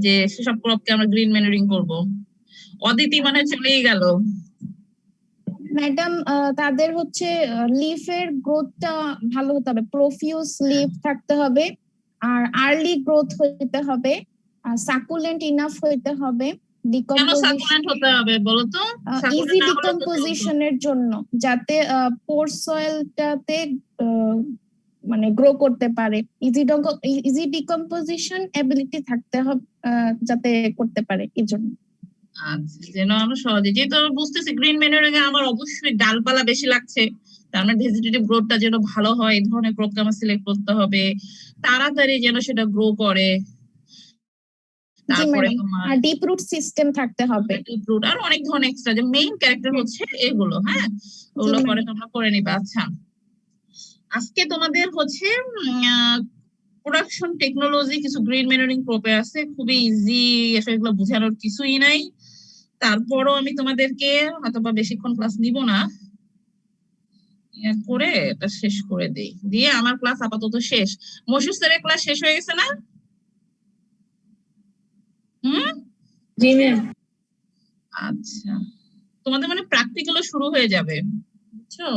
যে সেসব ক্রপকে আমরা গ্রিন ম্যানুরিং করব। অদিতি মানে চলেই গেল। ম্যাডাম তাদের হচ্ছে লিফের গ্রোথটা ভালো হতে হবে, প্রফিউজ লিফ থাকতে হবে, আর আর্লি গ্রোথ হইতে হবে, আর সাকুলেন্ট ইনাফ হইতে হবে। কেন সাকুলেন্ট হতে হবে বলো তো? ইজি ডিকম্পোজিশনের জন্য, যাতে পোর সয়েলটাতে মানে গ্রো করতে পারে, ইজি ডিকম্পোজিশন এবিলিটি থাকতে হবে যাতে করতে পারে এই জন্য। আচ্ছা, যেন আমরা সহজে, যেহেতু আমি বুঝতেছি গ্রিন ম্যানুরিং এ আমার অবশ্যই ডালপালা বেশি লাগছে, তার মানে ভেজিটেটিভ গ্রোথটা যেন ভালো হয় এই ধরনের ক্রপকে আমার সিলেক্ট করতে হবে, তাড়াতাড়ি যেন সেটা গ্রো করে। তারপরে তোমার ডিপ রুট সিস্টেম থাকতে হবে, ডিপ রুট আর অনেক ধরনের এক্সট্রা যে মেইন ক্যারেক্টার হচ্ছে এগুলো। হ্যাঁ, ওগুলো পরে তোমরা করে নিবা। আচ্ছা, আজকে তোমাদের হচ্ছে প্রোডাকশন টেকনোলজি কিছু গ্রিন ম্যানুরিং ক্রপে আছে, খুবই ইজি, আসলে এগুলো বোঝানোর কিছুই নাই। তারপরও আমি তোমাদেরকে হয়তোবা বেশিক্ষণ ক্লাস নিব না, করে এটা শেষ করে দেই, দিয়ে আমার ক্লাস আপাতত শেষ। মশুর স্যারের ক্লাস শেষ হয়ে গেছে না? জি ম্যাম। আচ্ছা, তোমাদের মানে প্র্যাকটিক্যালও শুরু হয়ে যাবে, বুঝছো?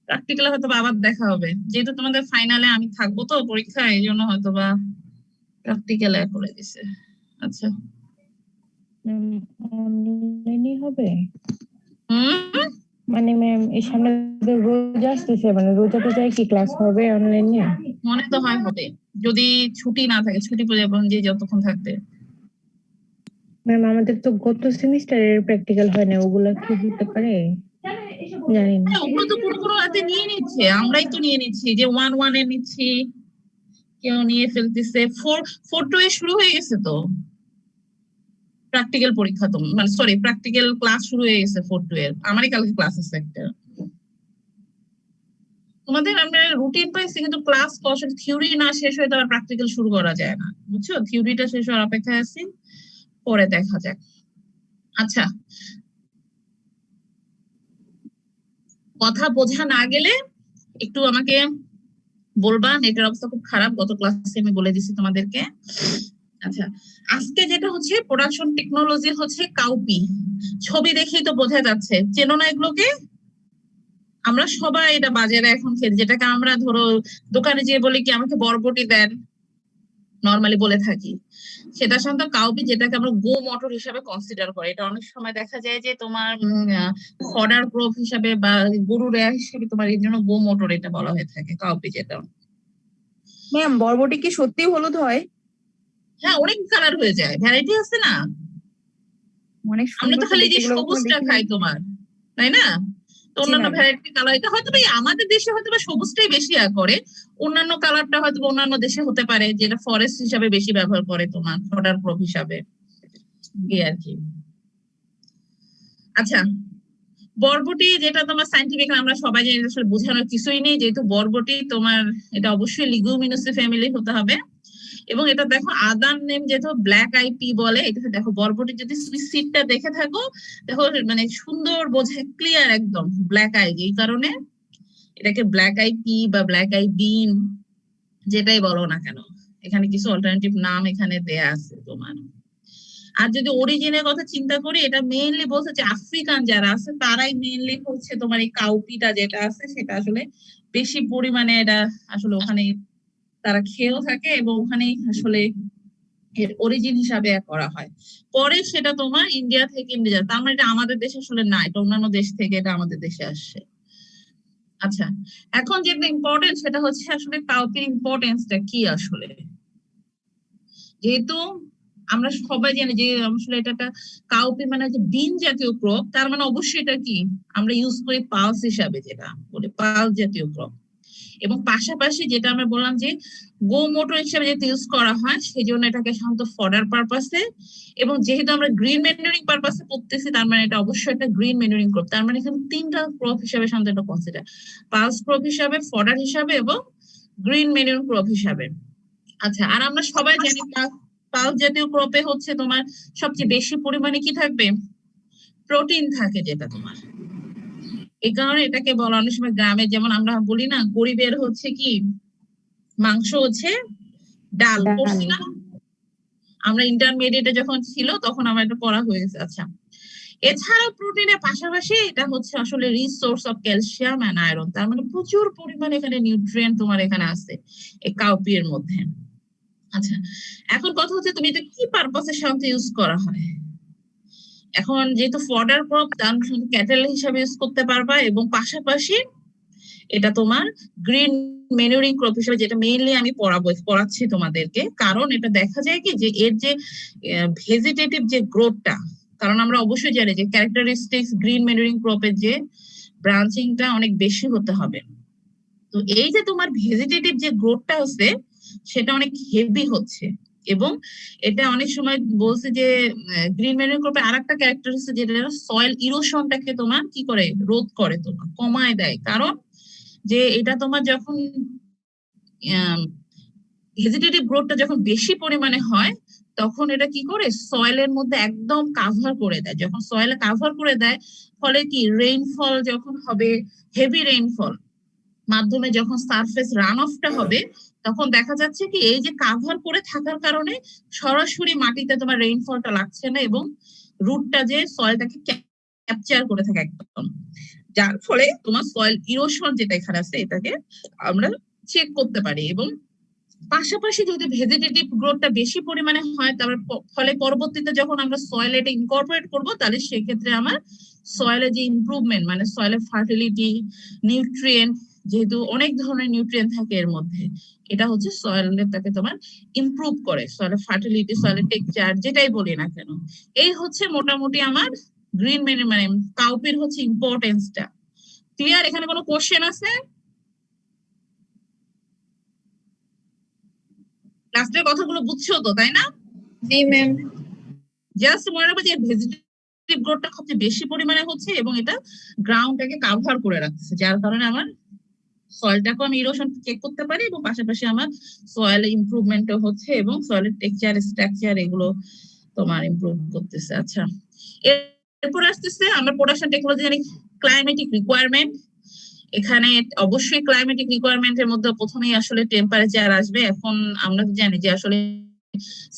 প্র্যাকটিক্যালে হয়তো আবার দেখা হবে, যেহেতু তোমাদের ফাইনালে আমি থাকবো তো পরীক্ষা, এই জন্য হয়তো বা প্র্যাকটিক্যালে করে দিছে। আচ্ছা, অনলাইনে হবে মানে ম্যাম এই সামনে রোজা আসতেছে, মানে রোজা টোজায় কি ক্লাস হবে অনলাইনে? মনে তো হয় হবে, যদি ছুটি না থাকে, ছুটি পড়ে যাবে যে যতক্ষণ থাকবে। ম্যাম আমাদের তো গত সেমিস্টারের প্র্যাকটিক্যাল হয় না, ওগুলা কি হতে পারে জানি না। ওগুলো তো পুরো পুরো হাতে নিয়ে নিচ্ছে, আমরাই তো নিয়ে নিচ্ছি, যে 1-1 এ নিচ্ছি, কেউ নিয়ে ফেলতেছে। 4-2 এ শুরু হয়ে গেছে তো প্র্যাকটিক্যাল পরীক্ষা, তো মানে সরি প্র্যাকটিক্যাল ক্লাস শুরু হয়ে গেছে 4-2 এর। আমারই কালকে ক্লাস আছে একটা। তোমাদের আমরা রুটিন পাইছি, কিন্তু ক্লাস থিওরি না শেষ হয়ে তো আবার প্র্যাকটিক্যাল শুরু করা যায় না, বুঝছো? থিওরিটা শেষ হওয়ার অপেক্ষায় আছি, পরে দেখা যাক। আচ্ছা, কথা বোঝা না গেলে একটু আমাকে বলবা, নেটের অবস্থা খুব খারাপ, গত ক্লাসে আমি বলে দিছি তোমাদেরকে। আচ্ছা, আজকে যেটা হচ্ছে প্রোডাকশন টেকনোলজি হচ্ছে কাউপি, ছবি দেখেই তো বোঝা যাচ্ছে, চেনো না এগুলোকে? আমরা সবাই এটা বাজারে এখন খেতে, যেটাকে আমরা ধরো দোকানে যেয়ে বলি কি আমাকে বরবটি দেন, নর্মালি বলে থাকি, সেটা সাধারণত কাউপি, যেটাকে আমরা গো মটর হিসাবে কনসিডার করি। এটা অনেক সময় দেখা যায় যে তোমার ফডার ক্রপ হিসাবে বা গরু রেয়া হিসেবে তোমার এই জন্য গো মটর এটা বলা হয়ে থাকে, কাউপি যেটা। ম্যাম বরবটি কি সত্যি হলুদ হয়? হ্যাঁ, অনেক কালার হয়ে যায়, ভ্যারাইটি আছে না। অনেক আমরা তো সুন্দর খালি যে দেখতে, সবুজটা খাই তোমার, তাই না? তো অন্যান্য ভ্যারাইটি কালার, এটা হয়তো আমাদের দেশে হয়তো সবুজটাই বেশি করে, অন্যান্য কালারটা হয়তো অন্যান্য দেশে হতে পারে, যেটা ফরেস্ট হিসাবে বেশি ব্যবহার করে তোমার ফডার ক্রপ হিসাবে, এই আর কি। আচ্ছা, বরবটি যেটা তোমার সাইন্টিফিক আমরা সবাই জানি, আসলে বোঝানোর কিছুই নেই, যেহেতু বরবটি তোমার এটা অবশ্যই লিগুমিনোসি ফ্যামিলি হতে হবে। এবং এটা দেখো আদার নেম যেহেতু ব্ল্যাক আই পি বলে, এটা দেখো বরবটি যদি সিডটা দেখে থাকো, দেখো মানে সুন্দর বোঝে, ক্লিয়ার একদম ব্ল্যাক আই, এই কারণে এটাকে ব্ল্যাক আই পি বা ব্ল্যাক আই বিন যেটাই বলো না কেন, এখানে কিছু অল্টারনেটিভ নাম এখানে দেয়া আছে তোমার। আর যদি অরিজিনের কথা চিন্তা করি, এটা মেইনলি বলছে যে আফ্রিকান যারা আছে তারাই মেইনলি হচ্ছে তোমার এই কাউপিটা যেটা আছে সেটা আসলে বেশি পরিমাণে এটা আসলে ওখানে তারা খেয়েও থাকে, এবং ওখানেই আসলে এর অরিজিন হিসাবে করা হয়। পরে সেটা তোমার ইন্ডিয়া থেকে ইন্ডিয়া, তার মানে এটা আমাদের দেশে আসলে না, এটা অন্যান্য দেশ থেকে এটা আমাদের দেশে আসছে। আচ্ছা, এখন যেটা ইম্পর্টেন্ট সেটা হচ্ছে আসলে কাউপির ইম্পর্টেন্সটা কি আসলে। যেহেতু আমরা সবাই জানি যে আসলে এটা একটা কাউপি মানে যে বিন জাতীয় ক্রপ, তার মানে অবশ্যই এটা কি আমরা ইউজ করি পালস হিসাবে, যেটা বলে পালস জাতীয় ক্রপ। এবং পাশাপাশি যেটা আমরা বললাম যে গো মোটর হিসেবে যেটা ইউজ করা হয়, সেই জন্য এটাকে সাধারণত ফডার পারপাসে, এবং যেহেতু আমরা গ্রিন ম্যানুরিং পারপাসে করতেছি, তার মানে এটা অবশ্যই একটা গ্রিন ম্যানুরিং ক্রপ। তার মানে এখানে তিনটা ক্রপ হিসাবে সাধারণত এটা কনসিডার, পালস ক্রপ হিসাবে, ফডার হিসাবে এবং গ্রিন ম্যানুরিং ক্রপ হিসাবে। আচ্ছা, আর আমরা সবাই জানি পালস জাতীয় ক্রপে হচ্ছে তোমার সবচেয়ে বেশি পরিমাণে কি থাকবে, প্রোটিন থাকে, যেটা তোমার এই কারণে এটাকে বলা, অনেক সময় গ্রামে যেমন আমরা বলি না গরিবের হচ্ছে কি মাংস হচ্ছে ডাল, পড়ছি না? আমরা ইন্টারমিডিয়েটে যখন ছিল তখন আমার এটা পড়া হয়ে গেছে। আচ্ছা, এছাড়াও প্রোটিনের পাশাপাশি এটা হচ্ছে আসলে resource of calcium and iron, তার মানে প্রচুর পরিমাণে এখানে নিউট্রিয়েন্ট তোমার এখানে আছে এই কাউপি এর মধ্যে। আচ্ছা, এখন কথা হচ্ছে তুমি এটা কি পারপাসের সাথে ইউজ করা হয়। এখন যেহেতু ফডার ক্রপ, তার ক্যাটেল হিসাবে ইউজ করতে পারবা, এবং পাশাপাশি এটা তোমার গ্রিন ম্যানুরিং ক্রপ হিসেবে, যেটা মেইনলি আমি পড়াচ্ছি তোমাদেরকে, কারণ এটা দেখা যায় কি যে এর যে ভেজিটেটিভ যে গ্রোথটা, কারণ আমরা অবশ্যই জানি যে ক্যারেক্টারিস্টিক্স গ্রিন ম্যানুরিং ক্রপের যে ব্রাঞ্চিংটা অনেক বেশি হতে হবে। তো এই যে তোমার ভেজিটেটিভ যে গ্রোথটা হচ্ছে সেটা অনেক হেভি হচ্ছে, এবং এটা অনেক সময় বলছে যে গ্রিন ম্যানুরিং ক্রপের আরেকটা ক্যারেক্টারিস্টিক যেটা সয়েল ইরোশনটাকে তোমার কি করে রোধ করে, তোমার কমায় দেয়। কারণ যে এটা তোমার যখন ভেজিটেটিভ গ্রোথটা যখন বেশি পরিমাণে হয় তখন এটা কি করে সয়েলের মধ্যে একদম কাভার করে দেয়। যখন সয়েলে কাভার করে দেয় ফলে কি রেইনফল যখন হবে, হেভি রেইনফল মাধ্যমে যখন সারফেস রান অফটা হবে, তখন দেখা যাচ্ছে কি এই যে কাভার করে থাকার কারণে সরাসরি মাটিতে তোমার রেইনফলটা লাগছে না, এবং রুটটা যে সয়েলটাকে ক্যাপচার করে থাকে একদম, যার ফলে তোমার সয়েল ইরোশন যেটা এখানে আছে এটাকে আমরা চেক করতে পারি। এবং পাশাপাশি যদি ভেজিটেটিভ গ্রোথটা বেশি পরিমাণে হয়, তারপর ফলে পরবর্তীতে যখন আমরা সয়েলে এটা ইনকর্পোরেট করব, তাহলে সেক্ষেত্রে আমার সয়েলে যে ইমপ্রুভমেন্ট, মানে সয়েলের ফার্টিলিটি, নিউট্রিয়েন্ট, যেহেতু অনেক ধরনের নিউট্রিয়েন্ট থাকে এর মধ্যে, এটা হচ্ছে সয়েলের তাকে তোমার ইমপ্রুভ করে, সয়েলের ফার্টিলিটি, সয়েলের টেক্সচার যেটাই বলি না কেন। এই হচ্ছে মোটামুটি আমার গ্রিন মানে কাউপির হচ্ছে ইম্পর্টেন্সটা। ক্লিয়ার? এখানে কোনো কোশ্চেন আছে? লাস্টের কথাগুলো বুঝছো তো, তাই না? জি ম্যাম। জাস্ট মনে রাখবে যে ভেজিটেটিভ গ্রোথটা সবচেয়ে বেশি পরিমাণে হচ্ছে, এবং এটা গ্রাউন্ডটাকে কাভার করে রাখছে, যার কারণে আমার সয়েলটাকে আমি ইরোশন চেক করতে পারি, এবং পাশাপাশি আমার সয়েল ইমপ্রুভমেন্টও হচ্ছে, এবং সয়েলের টেক্সচার, স্ট্রাকচার এগুলো তোমার ইমপ্রুভ করতেছে। আচ্ছা, এরপর আসতেছে আমরা প্রোডাকশন টেকনোলজি জানি ক্লাইমেটিক রিকোয়ারমেন্ট। এখানে অবশ্যই ক্লাইমেটিক রিকোয়ারমেন্টের মধ্যে প্রথমেই আসলে টেম্পারেচার আসবে। এখন আমরা জানি যে আসলে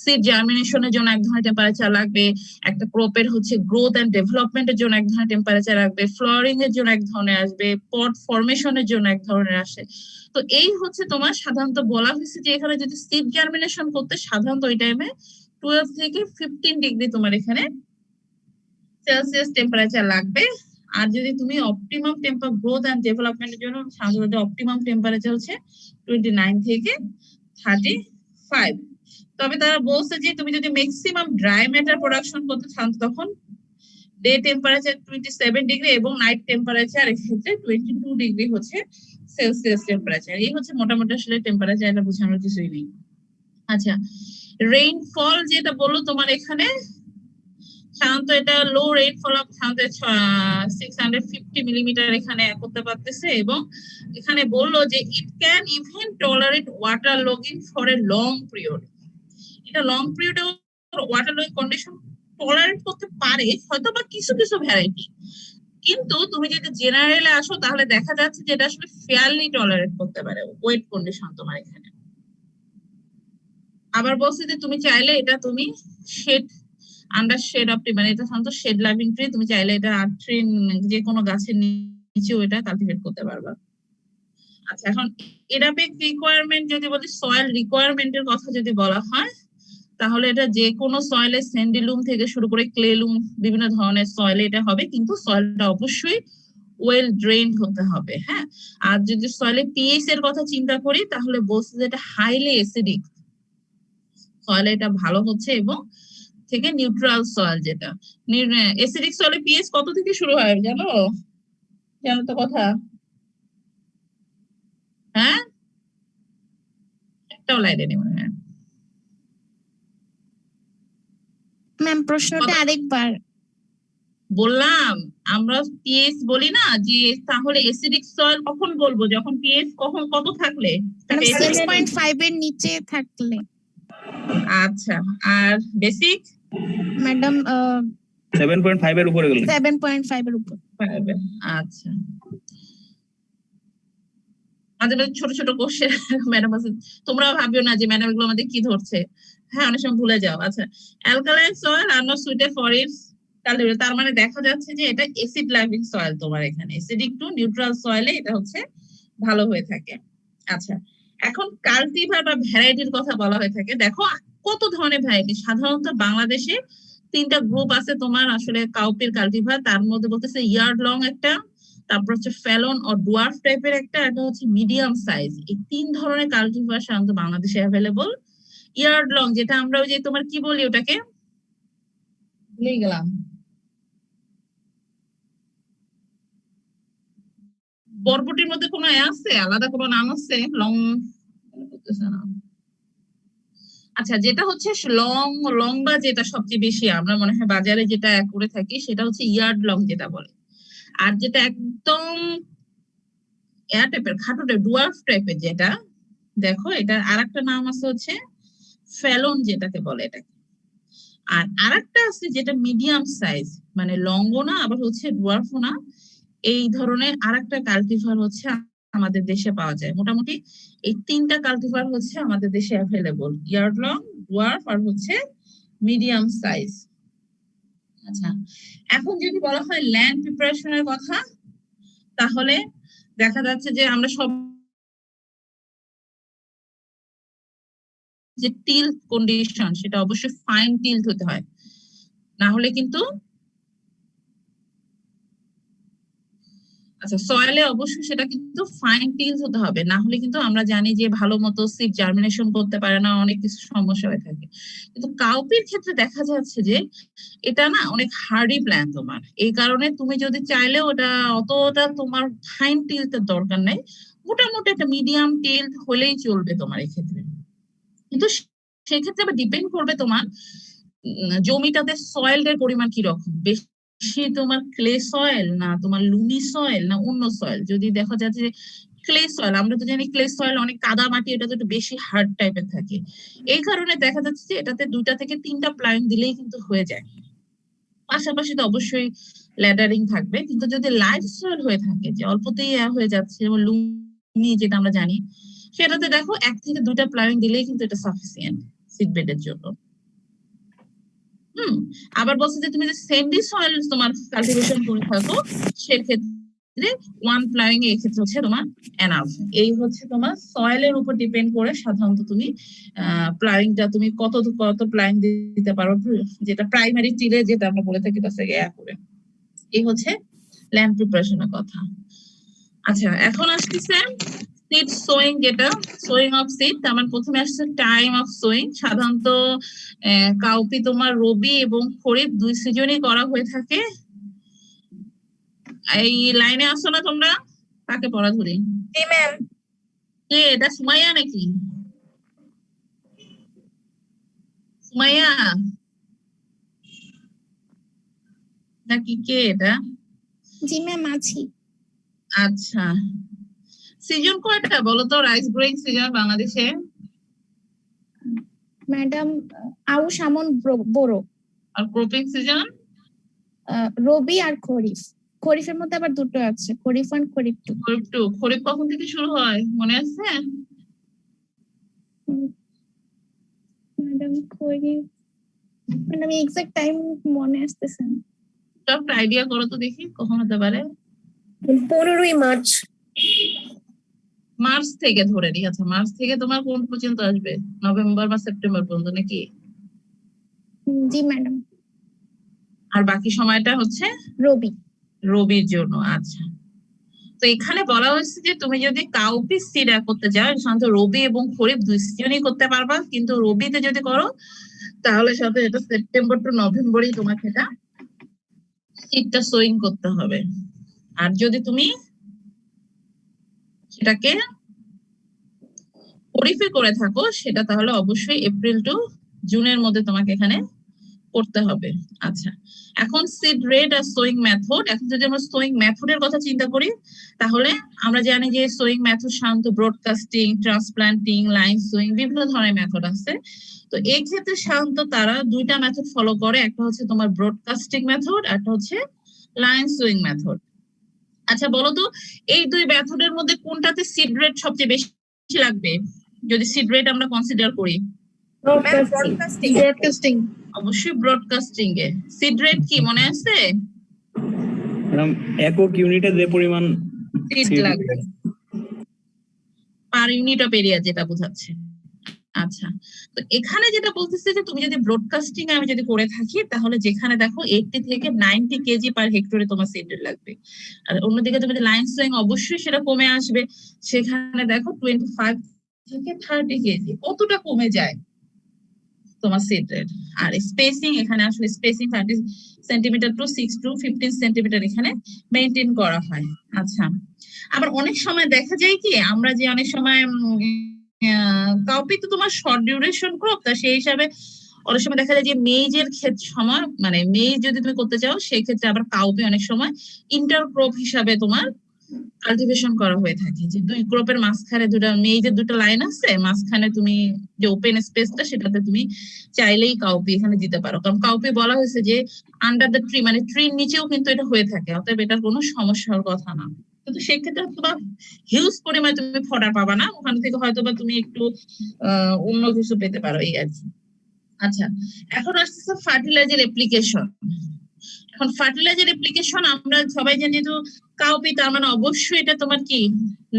সিড জার্মিনেশনের জন্য এক ধরনের টেম্পারেচার লাগবে, একটা ক্রপের হচ্ছে গ্রোথ এন্ড ডেভেলপমেন্টের জন্য এক ধরনের টেম্পারেচার লাগবে, ফ্লাওয়ারিং এর জন্য এক ধরনের আসবে, পট ফরমেশনের জন্য এক ধরনের আসে। তো এই হচ্ছে তোমার সাধারণত বলা হয়েছে যে এখানে যদি সিড জার্মিনেশন করতে সাধারণত ওই টাইমে 12 থেকে 15 ডিগ্রি তোমার এখানে সেলসিয়াস টেম্পারেচার লাগবে। আর যদি তুমি অপটিমাম গ্রোথ এন্ড ডেভেলপমেন্টের জন্য সাধারণত অপটিমাম টেম্পারেচার হচ্ছে 29 থেকে 35। তবে তারা বলছে যে তুমি যদি ম্যাক্সিমাম ড্রাই ম্যাটার প্রোডাকশন করতে চান তখন ডে টেম্পারেচার 27 ডিগ্রি এবং নাইট টেম্পারেচার এক্ষেত্রে 22 ডিগ্রি হচ্ছে সেলসিয়াস টেম্পারেচার। এই হচ্ছে মোটামুটি আসলে টেম্পারেচার, এটা বোঝানোর কিছুই নেই। আচ্ছা, রেইনফল যেটা বললো তোমার এখানে সাধারণত এটা লো রেইনফল অফ সাধারণত 650 মিলিমিটার এখানে করতে পারতেছে, এবং এখানে বললো যে it can even tolerate water logging for a long period. এটা লং পিরিয়ডে ওয়াটার লগিং কন্ডিশন টলারেট করতে পারে হয়তো বা কিছু কিছু ভ্যারাইটি, কিন্তু তুমি যদি জেনারেলে আসো তাহলে দেখা যাচ্ছে যে এটা আসলে ফেয়ারলি টলারেট করতে পারে ওয়েট কন্ডিশন তোমার এখানে। আবার বলছি যে তুমি চাইলে এটা তুমি shade under shade of tree, মানে এটা সাধারণত শেড লাভিং ট্রি, তুমি চাইলে এটা আর্ট ট্রি যে কোনো গাছের নিচেও এটা কালটিভেট করতে পারবা। আচ্ছা, এখন এডাপিক রিকোয়ারমেন্ট যদি বলি, সয়েল রিকোয়ারমেন্টের কথা যদি বলা হয় তাহলে এটা যে কোনো সয়েলে স্যান্ডিলুম থেকে শুরু করে ক্লেলুম বিভিন্ন ধরনের সয়েলে এটা হবে, কিন্তু সয়েলটা অবশ্যই ওয়েল ড্রেইনড হতে হবে। হ্যাঁ, আর যদি সয়েলে পিএইচ এর কথা চিন্তা করি তাহলে বলছে যে এটা হাইলি অ্যাসিডিক সয়েলে এটা ভালো হচ্ছে, এবং থেকে নিউট্রাল সয়েল যেটা অ্যাসিডিক সয়েলে পিএইচ কত থেকে শুরু হয় জানো? জানো তো কথা? হ্যাঁ, একটাও লাইনে নেই মনে হয়। ম্যাম প্রশ্নটা আরেকবার বললাম আমরা পিএইচ বলি না, যে তাহলে অ্যাসিডিক সয়েল কখন বলবো, যখন পিএইচ কখন কত থাকলে? 6.5 এর নিচে থাকলে। আচ্ছা, আর বেসিক ম্যাডাম 7.5 এর উপরে গেলে 7.5 এর উপর। আচ্ছা, মাঝে মাঝে ছোট ছোট কোশ্চেন ম্যাডাম আছে, তোমরা ভাবিও না যে ম্যাডাম এগুলো আমাদের কি ধরছে। হ্যাঁ অনেক সময় ভুলে যাও। আচ্ছা, alkaline soil are not suited for its cultivation, তার মানে দেখা যাচ্ছে যে এটা অ্যাসিড লাভিং সয়েল, তোমার এখানে অ্যাসিডিক টু নিউট্রাল সয়েলে এটা হচ্ছে ভালো হয়ে থাকে। আচ্ছা, এখন কালটিভার বা ভ্যারাইটির কথা বলা হয়ে থাকে। দেখো কত ধরনের ভ্যারাইটি, সাধারণত বাংলাদেশে 3টা গ্রুপ আছে তোমার আসলে কাউপির কালটিভার, তার মধ্যে বলতেছে ইয়ার্ড লং একটা, তারপর হচ্ছে ফ্যালন ও ডুয়ার্ফ টাইপের একটা, এটা হচ্ছে মিডিয়াম সাইজ। এই 3 ধরনের কালটিভার সাধারণত বাংলাদেশে অ্যাভেলেবল। ইয়ার্ড লং যেটা আমরা ওই যে তোমার কি বলি ওটাকে, ভুলে গেলাম, বরবটির মধ্যে কোনো আছে আলাদা কোনো নাম আছে? লং, আচ্ছা যেটা হচ্ছে লং, লম্বা যেটা সবচেয়ে বেশি আমরা মনে হয় বাজারে যেটা করে থাকি সেটা হচ্ছে ইয়ার্ড লং যেটা বলে। আর যেটা একদম এয়ার টাইপের খাটো টাইপ ডুয়ার্ফ টাইপের যেটা, দেখো এটা আরেকটা নাম আছে হচ্ছে ফ্যালন যেটাকে বলে এটাকে। আর আরেকটা আছে যেটা মিডিয়াম সাইজ, মানে লংও না আবার হচ্ছে ডুয়ার্ফও না, এই ধরনের আরেকটা কালটিভার হচ্ছে আমাদের দেশে পাওয়া যায়। মোটামুটি এই 3টা কালটিভার হচ্ছে আমাদের দেশে অ্যাভেলেবল, ইয়ার্ড লং, ডুয়ার্ফ আর হচ্ছে মিডিয়াম সাইজ। আচ্ছা, এখন যদি বলা হয় ল্যান্ড প্রিপারেশনের কথা, তাহলে দেখা যাচ্ছে যে আমরা সব যে টিল কন্ডিশন সেটা অবশ্যই ফাইন টিল্ট হতে হয়, না হলে কিন্তু আচ্ছা সয়েলে অবশ্যই সেটা কিন্তু ফাইন টিলস হতে হবে, না হলে কিন্তু আমরা জানি যে ভালো মতো সিড জার্মিনেশন করতে পারে না, অনেক কিছু সমস্যা হয়ে থাকে। কিন্তু কাউপির ক্ষেত্রে দেখা যাচ্ছে যে এটা না অনেক হার্ডি প্ল্যান্ট তোমার, এই কারণে তুমি যদি চাইলে ওটা অতটা তোমার ফাইন টিলটের দরকার নেই, মোটামুটি একটা মিডিয়াম টিল্ট হলেই চলবে তোমার এক্ষেত্রে। কিন্তু সেক্ষেত্রে আবার ডিপেন্ড করবে তোমার জমিটাতে সয়েলের পরিমাণ কিরকম, বেশি তোমার ক্লে সয়েল না তোমার লুমি সয়েল না অন্য সয়েল। যদি দেখা যাচ্ছে যে ক্লে সয়েল, আমরা তো জানি ক্লে সয়েল অনেক কাদা মাটি, এটা তো একটু বেশি হার্ড টাইপের থাকে, এই কারণে দেখা যাচ্ছে যে এটাতে 2টা থেকে 3টা প্লাইং দিলেই কিন্তু হয়ে যায়। পাশাপাশি তো অবশ্যই ল্যাডারিং থাকবে। কিন্তু যদি লাইট সয়েল হয়ে থাকে যে অল্পতেই হয়ে যাচ্ছে, যেমন লুমি যেটা আমরা জানি, সেটাতে দেখো 1 থেকে 2টা প্লাইং দিলেই কিন্তু এটা সাফিসিয়েন্ট সিড বেডের জন্য। আবার বলছে যে তুমি যে স্যান্ডি সয়েল তোমার কালটিভেশন করে থাকো, সেক্ষেত্রে 1 প্লাইং এই ক্ষেত্রে হচ্ছে তোমার এনাফ। এই হচ্ছে তোমার সয়েলের উপর ডিপেন্ড করে সাধারণত তুমি প্লাইংটা তুমি কত প্লাইং দিতে পারো, যেটা প্রাইমারি টিলে যেটা আমরা বলে থাকি তার থেকে করে। এই হচ্ছে ল্যান্ড প্রিপারেশনের কথা। আচ্ছা, এখন আসতেছে সিড সোয়িং, যেটা সোয়িং অফ সিড। আমার প্রথমে আসছে টাইম অফ সোয়িং। সাধারণত কাউপি তোমার রবি এবং খরিফ 2 সিজনই করা হয়ে থাকে। এই লাইনে আসো না তোমরা, কাকে পড়া ধরি? জি ম্যাম। কে এটা, সুমাইয়া নাকি? সুমাইয়া নাকি কে এটা? জি ম্যাম আছি। আচ্ছা, সিজন কয়টা বলো তো রাইস গ্রোয়িং সিজন বাংলাদেশে? ম্যাডাম আউশ আমন বোরো। আর ক্রপিং সিজন? রবি আর খরিফ। খরিফের মধ্যে আবার 2টো আছে, খরিফ 1 খরিফ 2। খরিফ 2। খরিফ কখন থেকে শুরু হয় মনে আছে? ম্যাডাম খরিফ, ম্যাডাম এক্সাক্ট টাইম মনে আসতেছে না। একটা আইডিয়া করো তো দেখি কখন হতে পারে। 15ই মার্চ। মার্চ থেকে ধরে নিই। আচ্ছা, মার্চ থেকে তোমার কোন পর্যন্ত আসবে? নভেম্বর বা সেপ্টেম্বর পর্যন্ত নাকি? জি ম্যাডাম। আর বাকি সময়টা হচ্ছে রবি। রবির জন্য। আচ্ছা, তো এখানে বলা হয়েছে যে তুমি যদি কাউপি সিড করতে চাও সাধারণত রবি এবং খরিফ 2 সিজনই করতে পারবা, কিন্তু রবিতে যদি করো তাহলে সাথে এটা সেপ্টেম্বর টু নভেম্বরই তোমাকে এটা সিডটা সোয়িং করতে হবে। আর যদি তুমি সেটাকে খরিফে করে থাকো সেটা তাহলে অবশ্যই এপ্রিল টু জুনের মধ্যে তোমাকে এখানে করতে হবে। আচ্ছা, এখন সিড রেট আর সোয়িং মেথড। এখন যদি আমরা সোয়িং মেথডের কথা চিন্তা করি, তাহলে আমরা জানি যে সোয়িং মেথড সাধারণত ব্রডকাস্টিং, ট্রান্সপ্লান্টিং, লাইন সোয়িং, বিভিন্ন ধরনের মেথড আছে। তো এই ক্ষেত্রে সাধারণত তারা 2টা মেথড ফলো করে, একটা হচ্ছে তোমার ব্রডকাস্টিং মেথড, একটা হচ্ছে লাইন সোয়িং মেথড। আচ্ছা বলো তো এই 2 মেথডের মধ্যে কোনটাতে সিড রেট সবচেয়ে বেশি লাগবে যদি সিড রেট আমরা কনসিডার করি? ব্রডকাস্টিং ব্রডকাস্টিং অবশ্যই ব্রডকাস্টিং এ। সিড রেট কি মনে আছে? ম্যাডাম একক ইউনিটে যে পরিমাণ সিড seed লাগবে পার ইউনিট অফ এরিয়া, যেটা বোঝাচ্ছে। আচ্ছা, তো এখানে যেটা বলতেছে যে তুমি যদি ব্রডকাস্টিং আমি যদি করে থাকি, তাহলে যেখানে দেখো 80 থেকে 90 কেজি পার হেক্টরে তোমার সিড লাগবে। আর অন্যদিকে তুমি লাইন সোয়িং অবশ্যই সেটা কমে আসবে। সেখানে দেখো 25 থেকে 30 কেজি, কতটা কমে যায় তোমার সিড রেট। আর স্পেসিং, এখানে আসলে spacing 30 centimetre to 6 to 15 centimetre এখানে মেনটেন করা হয়। আচ্ছা, আবার অনেক সময় দেখা যায় কি, আমরা যে অনেক সময় কাউপি তো তোমার শর্ট ডিউরেশন ক্রপ, তা সেই হিসাবে অনেক সময় দেখা যায় যে মেজের ক্ষেত্রে সময়, মানে মেজ যদি তুমি করতে চাও সেই ক্ষেত্রে আবার কাউপি অনেক সময় ইন্টার ক্রপ হিসাবে তোমার কাল্টিভেশন করা হয়ে থাকে। যে দুই ক্রপের মাঝখানে দুটা মেজের দুটো লাইন আছে, মাঝখানে তুমি যে ওপেন স্পেসটা সেটাতে তুমি চাইলেই কাউপি এখানে দিতে পারো। কারণ কাউপি বলা হয়েছে যে আন্ডার দ্য ট্রি, মানে ট্রির নিচেও কিন্তু এটা হয়ে থাকে, অতএব এটার কোনো সমস্যার কথা না। কিন্তু সেক্ষেত্রে তোমার হিউজ পরিমাণে তুমি ফডার পাবা না, ওখান থেকে হয়তো বা তুমি একটু অন্য কিছু পেতে পারো, এই আর কি। আচ্ছা, এখন আসছে ফার্টিলাইজার অ্যাপ্লিকেশন। এখন ফার্টিলাইজার অ্যাপ্লিকেশন আমরা সবাই জানি, তো কাউপি তার মানে অবশ্যই এটা তোমার কি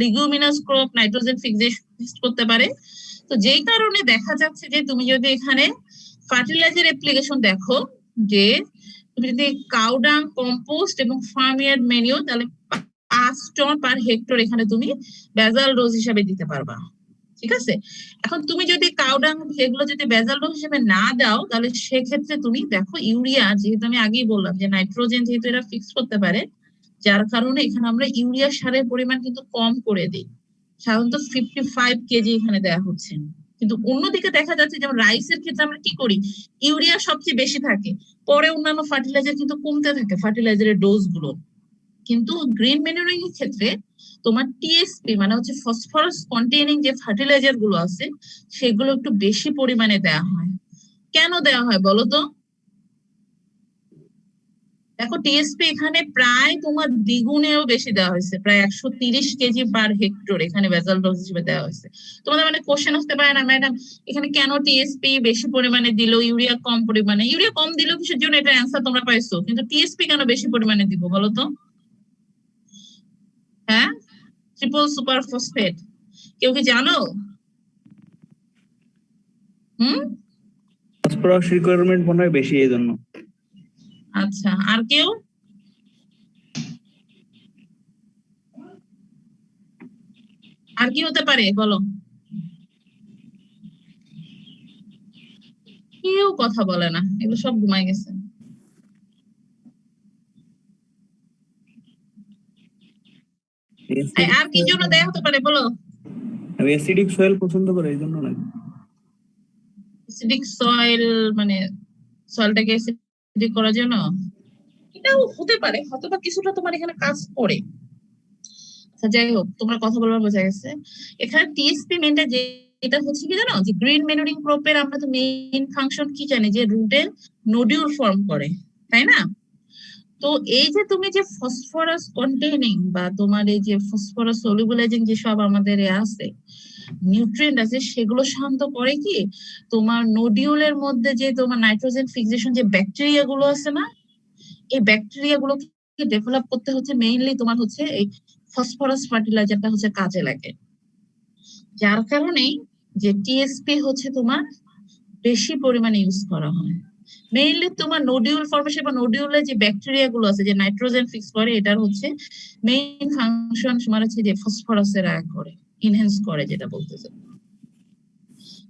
লিগুমিনাস ক্রপ, নাইট্রোজেন ফিক্স করতে পারে। তো যেই কারণে দেখা যাচ্ছে যে তুমি যদি এখানে ফার্টিলাইজার অ্যাপ্লিকেশন দেখো, যে তুমি যদি কাউডাং, কম্পোস্ট এবং ফার্মিয়ার্ড ম্যানিউর, তাহলে 5 টন পার হেক্টর এখানে তুমি বেজাল ডোজ হিসাবে দিতে পারবা। ঠিক আছে, এখন তুমি যদি কাউডাং এগুলো যদি বেজাল ডোজ হিসেবে না দাও, তাহলে সেক্ষেত্রে তুমি দেখো ইউরিয়া, যেহেতু আমি আগেই বললাম যে নাইট্রোজেন যেহেতু এরা ফিক্স করতে পারে, যার কারণে এখানে আমরা ইউরিয়া সারের পরিমাণ কিন্তু কম করে দিই। সাধারণত 55 কেজি এখানে দেওয়া হচ্ছে। কিন্তু অন্যদিকে দেখা যাচ্ছে যেমন রাইসের ক্ষেত্রে আমরা কি করি, ইউরিয়া সবচেয়ে বেশি থাকে, পরে অন্যান্য ফার্টিলাইজার কিন্তু কমতে থাকে, ফার্টিলাইজারের ডোজ গুলো। কিন্তু গ্রিন ম্যানুরিং এর ক্ষেত্রে তোমার টিএসপি মানে হচ্ছে ফসফরাস কন্টেইনিং যে ফার্টিলাইজার গুলো আছে, সেগুলো একটু বেশি পরিমাণে দেওয়া হয়। কেন দেওয়া হয় বলো তো? দেখো টিএসপি এখানে প্রায় তোমার দ্বিগুণেও বেশি দেওয়া হয়েছে, প্রায় 130 কেজি পার হেক্টর এখানে বেজাল ডোজ হিসেবে দেওয়া হয়েছে। তোমাদের মানে কোশ্চেন আসতে পারে না, ম্যাডাম এখানে কেন টিএসপি বেশি পরিমাণে দিল, ইউরিয়া কম পরিমাণে? ইউরিয়া কম দিল কিসের জন্য, এটা অ্যান্সার তোমরা পাইছো, কিন্তু টিএসপি কেন বেশি পরিমাণে দিব বলো তো? হ্যাঁ, ট্রিপল সুপার ফসফেট, কেউ কি জানো? ফসফরাস রিকোয়ারমেন্ট মনে হয় বেশি, এই জন্য। আচ্ছা, আর কেউ? আর কি হতে পারে বলো? কেউ কথা বলে না, এগুলো সব ঘুমাই গেছে। আর কি জন্য দেয়া হতে পারে বলো? আমি অ্যাসিডিক সয়েল পছন্দ করি, এই জন্য নাকি? অ্যাসিডিক সয়েল মানে সয়েলটাকে অ্যাসিডিক করার জন্য এটাও হতে পারে, হয়তো বা কিছুটা তোমার এখানে কাজ করে। আচ্ছা, যাই হোক, তোমরা কথা বলবার বোঝা গেছে। এখানে টিএসপি মেনটা যেটা হচ্ছে কি জানো, যে গ্রিন ম্যানুরিং ক্রপের আমরা তো মেইন ফাংশন কি জানি, যে রুটে নোডিউল ফর্ম করে, তাই না? তো এই যে তুমি যে ফসফরাস কন্টেইনিং বা তোমার এই যে ফসফরাস সলিউবলাইজিং যেসব আমাদের আছে নিউট্রিয়েন্ট আছে, সেগুলো শান্ত করে কি তোমার নোডিউলের মধ্যে যে তোমার নাইট্রোজেন ফিক্সেশন যে ব্যাকটেরিয়া গুলো আছে না, এই ব্যাকটেরিয়া গুলোকে ডেভেলপ করতে হচ্ছে মেইনলি তোমার হচ্ছে এই ফসফরাস ফার্টিলাইজারটা হচ্ছে কাজে লাগে। যার কারণেই যে টিএসপি হচ্ছে তোমার বেশি পরিমাণে ইউজ করা হয়। মেইনলি তোমার নোডিউল ফর্মেশন বা নোডিউলে যে ব্যাকটেরিয়া গুলো আছে যে নাইট্রোজেন ফিক্স করে, এটার হচ্ছে মেইন ফাংশন তোমার হচ্ছে যে ফসফরাসের আয় করে, ইনহেন্স করে, যেটা বলতেছে,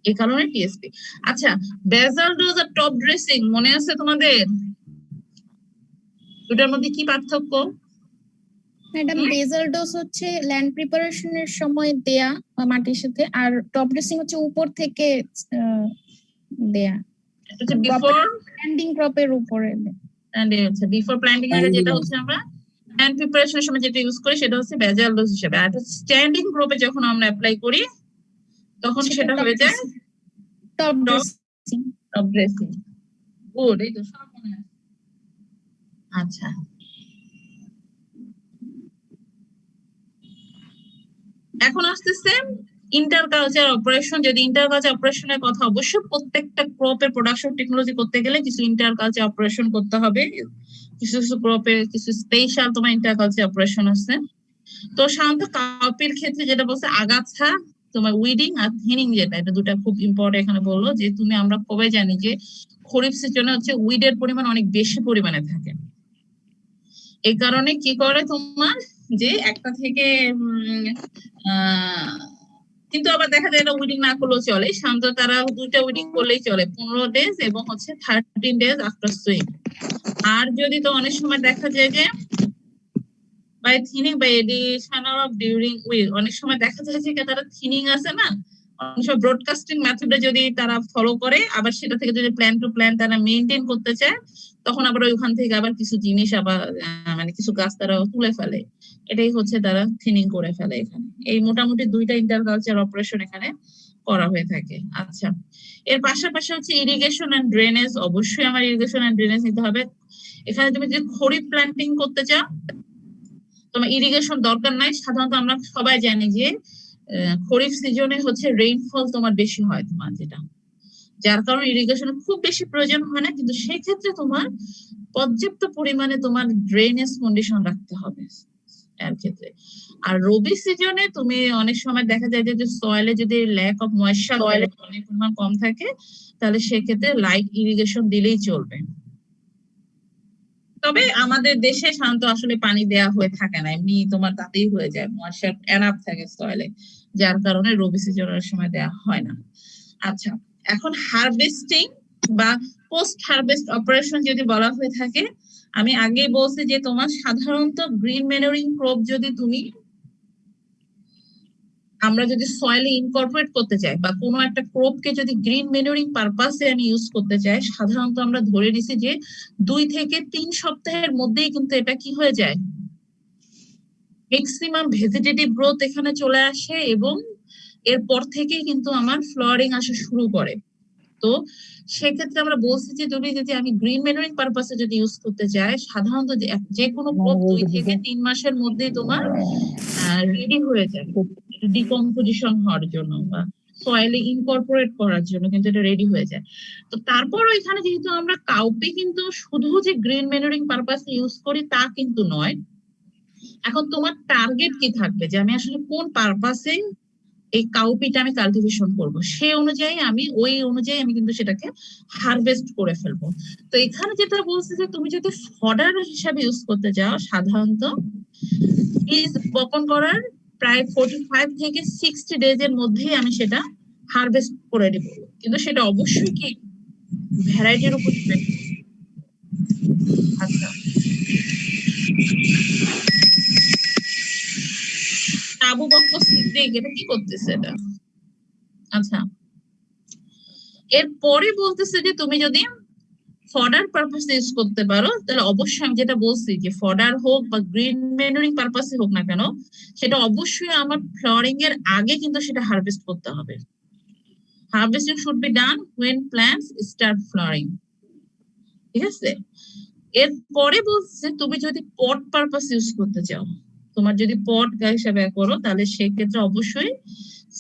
এই কারণে টিএসপি। আচ্ছা, বেজাল ডোজ আর টপ ড্রেসিং মনে আছে তোমাদের? দুটার মধ্যে কি পার্থক্য? ম্যাডাম বেজাল ডোজ হচ্ছে ল্যান্ড প্রিপারেশনের সময় দেয়া মাটির সাথে, আর টপ ড্রেসিং হচ্ছে উপর থেকে দেয়া, এটা হচ্ছে বিফোর প্ল্যান্টিং ক্রপের উপরে। হচ্ছে বিফোর প্ল্যান্টিং এর যেটা হচ্ছে আমরা ল্যান্ড প্রিপারেশনের সময় যেটা ইউজ করি সেটা হচ্ছে বেজাল ডোজ হিসেবে। আর স্ট্যান্ডিং ক্রপে যখন আমরা অ্যাপ্লাই করি তখন সেটা হয়ে যায় top dressing. Top dressing. Good, এই তো সব মনে আছে। আচ্ছা, এখন আসতেছে ইন্টারকালচার অপারেশন, যদি ইন্টারকালচার অপারেশনের কথা, অবশ্যই প্রত্যেকটা ক্রপের প্রোডাকশন টেকনোলজি করতে গেলে কিছু ইন্টারকালচার অপারেশন করতে হবে। কিছু কিছু ক্রপের কিছু স্পেশাল তোমার ইন্টারকালচার অপারেশন আছে। তো সাধারণত কাউপির ক্ষেত্রে যেটা বলছে আগাছা, তোমার উইডিং আর থিনিং, যেটা এটা দুটা খুব ইম্পর্টেন্ট এখানে বললো যে তুমি, আমরা সবাই জানি যে খরিফ সিজনে হচ্ছে উইডের পরিমাণ অনেক বেশি পরিমাণে থাকে। এই কারণে কি করে তোমার যে একটা থেকে কিন্তু আবার দেখা যায় এটা উইডিং না করলেও চলে, সাধারণত তারা দুইটা উইডিং করলেই চলে, 15 ডেজ এবং হচ্ছে 13 ডেজ আফটার সুইং। আর যদি তো অনেক সময় দেখা যায় যে by thinning by addition of during week, অনেক সময় দেখা যায় যে তারা থিনিং আছে না, অনেক সময় ব্রডকাস্টিং মেথডে যদি তারা ফলো করে, আবার সেটা থেকে যদি প্ল্যান টু প্ল্যান তারা মেনটেন করতে চায়, তখন আবার ওইখান থেকে আবার কিছু জিনিস আবার মানে কিছু গাছ তারা তুলে ফেলে। এটাই হচ্ছে তারা থিনিং করে ফেলে এখানে। এই মোটামুটি দুইটা ইন্টারকালচার অপারেশন এখানে করা হয়ে থাকে। আচ্ছা, এর পাশাপাশি হচ্ছে ইরিগেশন এন্ড ড্রেনেজ। অবশ্যই আমার ইরিগেশন এন্ড ড্রেনেজ নিতে হবে। এখানে তুমি যদি খরিফ প্ল্যান্টিং করতে চাও, তোমার ইরিগেশন দরকার নাই। সাধারণত আমরা সবাই জানি যে খরিফ সিজনে হচ্ছে রেইনফল তোমার বেশি হয় তোমার, যেটা যার কারণে ইরিগেশন খুব বেশি প্রয়োজন হয় না, কিন্তু সেই ক্ষেত্রে তোমার পর্যাপ্ত পরিমাণে তোমার ড্রেনেজ কন্ডিশন রাখতে হবে এর ক্ষেত্রে। আর রবি সিজনে তুমি অনেক সময় দেখা যায় যে সয়েলে যদি ল্যাক অফ ময়েশ্চার, অনেক পরিমাণ কম থাকে, তাহলে সেক্ষেত্রে লাইট ইরিগেশন দিলেই চলবে। তবে আমাদের দেশে সাধারণত আসলে পানি দেয়া হয়ে থাকে না, এমনি তোমার তাতেই হয়ে যায়, ময়েশ্চার এনাফ থাকে সয়েলে, যার কারণে রবি সিজনের সময় দেয়া হয় না। আচ্ছা, এখন হারভেস্টিং বা পোস্ট হারভেস্ট অপারেশন যদি বলা হয়ে থাকে, আমি আগেই বলছি যে তোমার সাধারণত গ্রিন ম্যানুরিং ক্রপ যদি তুমি, আমরা যদি সয়েলে ইনকর্পোরেট করতে চাই বা কোনো একটা ক্রপকে যদি গ্রিন ম্যানুরিং পারপাসে আমি ইউজ করতে চাই, সাধারণত আমরা ধরে নিছি যে 2 থেকে 3 সপ্তাহের মধ্যেই কিন্তু এটা কি হয়ে যায়, ম্যাক্সিমাম ভেজিটেটিভ গ্রোথ এখানে চলে আসে এবং এরপর থেকেই কিন্তু আমার ফ্লাওয়ারিং আসা শুরু করে। তো সেক্ষেত্রে আমরা বলছি যে তুমি যদি আমি গ্রিন ম্যানুরিং পারপাসে যদি ইউজ করতে চাই, সাধারণত যে কোনো ক্রপ 2 থেকে 3 মাসের মধ্যেই তোমার রেডি হয়ে যায় ডিকম্পোজিশন হওয়ার জন্য বা সয়েলে ইনকর্পোরেট করার জন্য, কিন্তু এটা রেডি হয়ে যায়। তো তারপরও এখানে যেহেতু আমরা কাউপি কিন্তু শুধু যে গ্রিন ম্যানুরিং পারপাসে ইউজ করি তা কিন্তু নয়। এখন তোমার টার্গেট কি থাকবে যে আমি আসলে কোন পারপাসে এই কাউপিটা আমি কাল্টিভেশন করব, সেই অনুযায়ী আমি কিন্তু সেটাকে হারভেস্ট করে ফেলবো। তো এখানে যেটা বলছে যে তুমি যদি ফডার হিসাবে ইউজ করতে যাও, সাধারণত বীজ বপন করার প্রায় 45 থেকে 60 ডেজ এর মধ্যেই আমি সেটা হারভেস্ট করে দেব, কিন্তু সেটা অবশ্যই কি ভ্যারাইটির উপর ডিপেন্ড। আচ্ছা, আবু বকর সিদ্দিক এটা কি করতেছে এটা? আচ্ছা, এরপরে বলতেছে যে তুমি যদি ফডার পারপাস ইউজ করতে পারো, তাহলে অবশ্যই আমি যেটা বলছি যে ফডার হোক বা গ্রিন ম্যানুরিং পারপাসে হোক না কেন, সেটা অবশ্যই আমার ফ্লাওয়ারিং এর আগে কিন্তু সেটা হারভেস্ট করতে হবে। Harvesting should be done when plants start flowering, ঠিক আছে? এরপরে বলছে তুমি যদি পট পারপাস ইউজ করতে চাও, তোমার যদি পট হিসাবে করো, তাহলে সেক্ষেত্রে অবশ্যই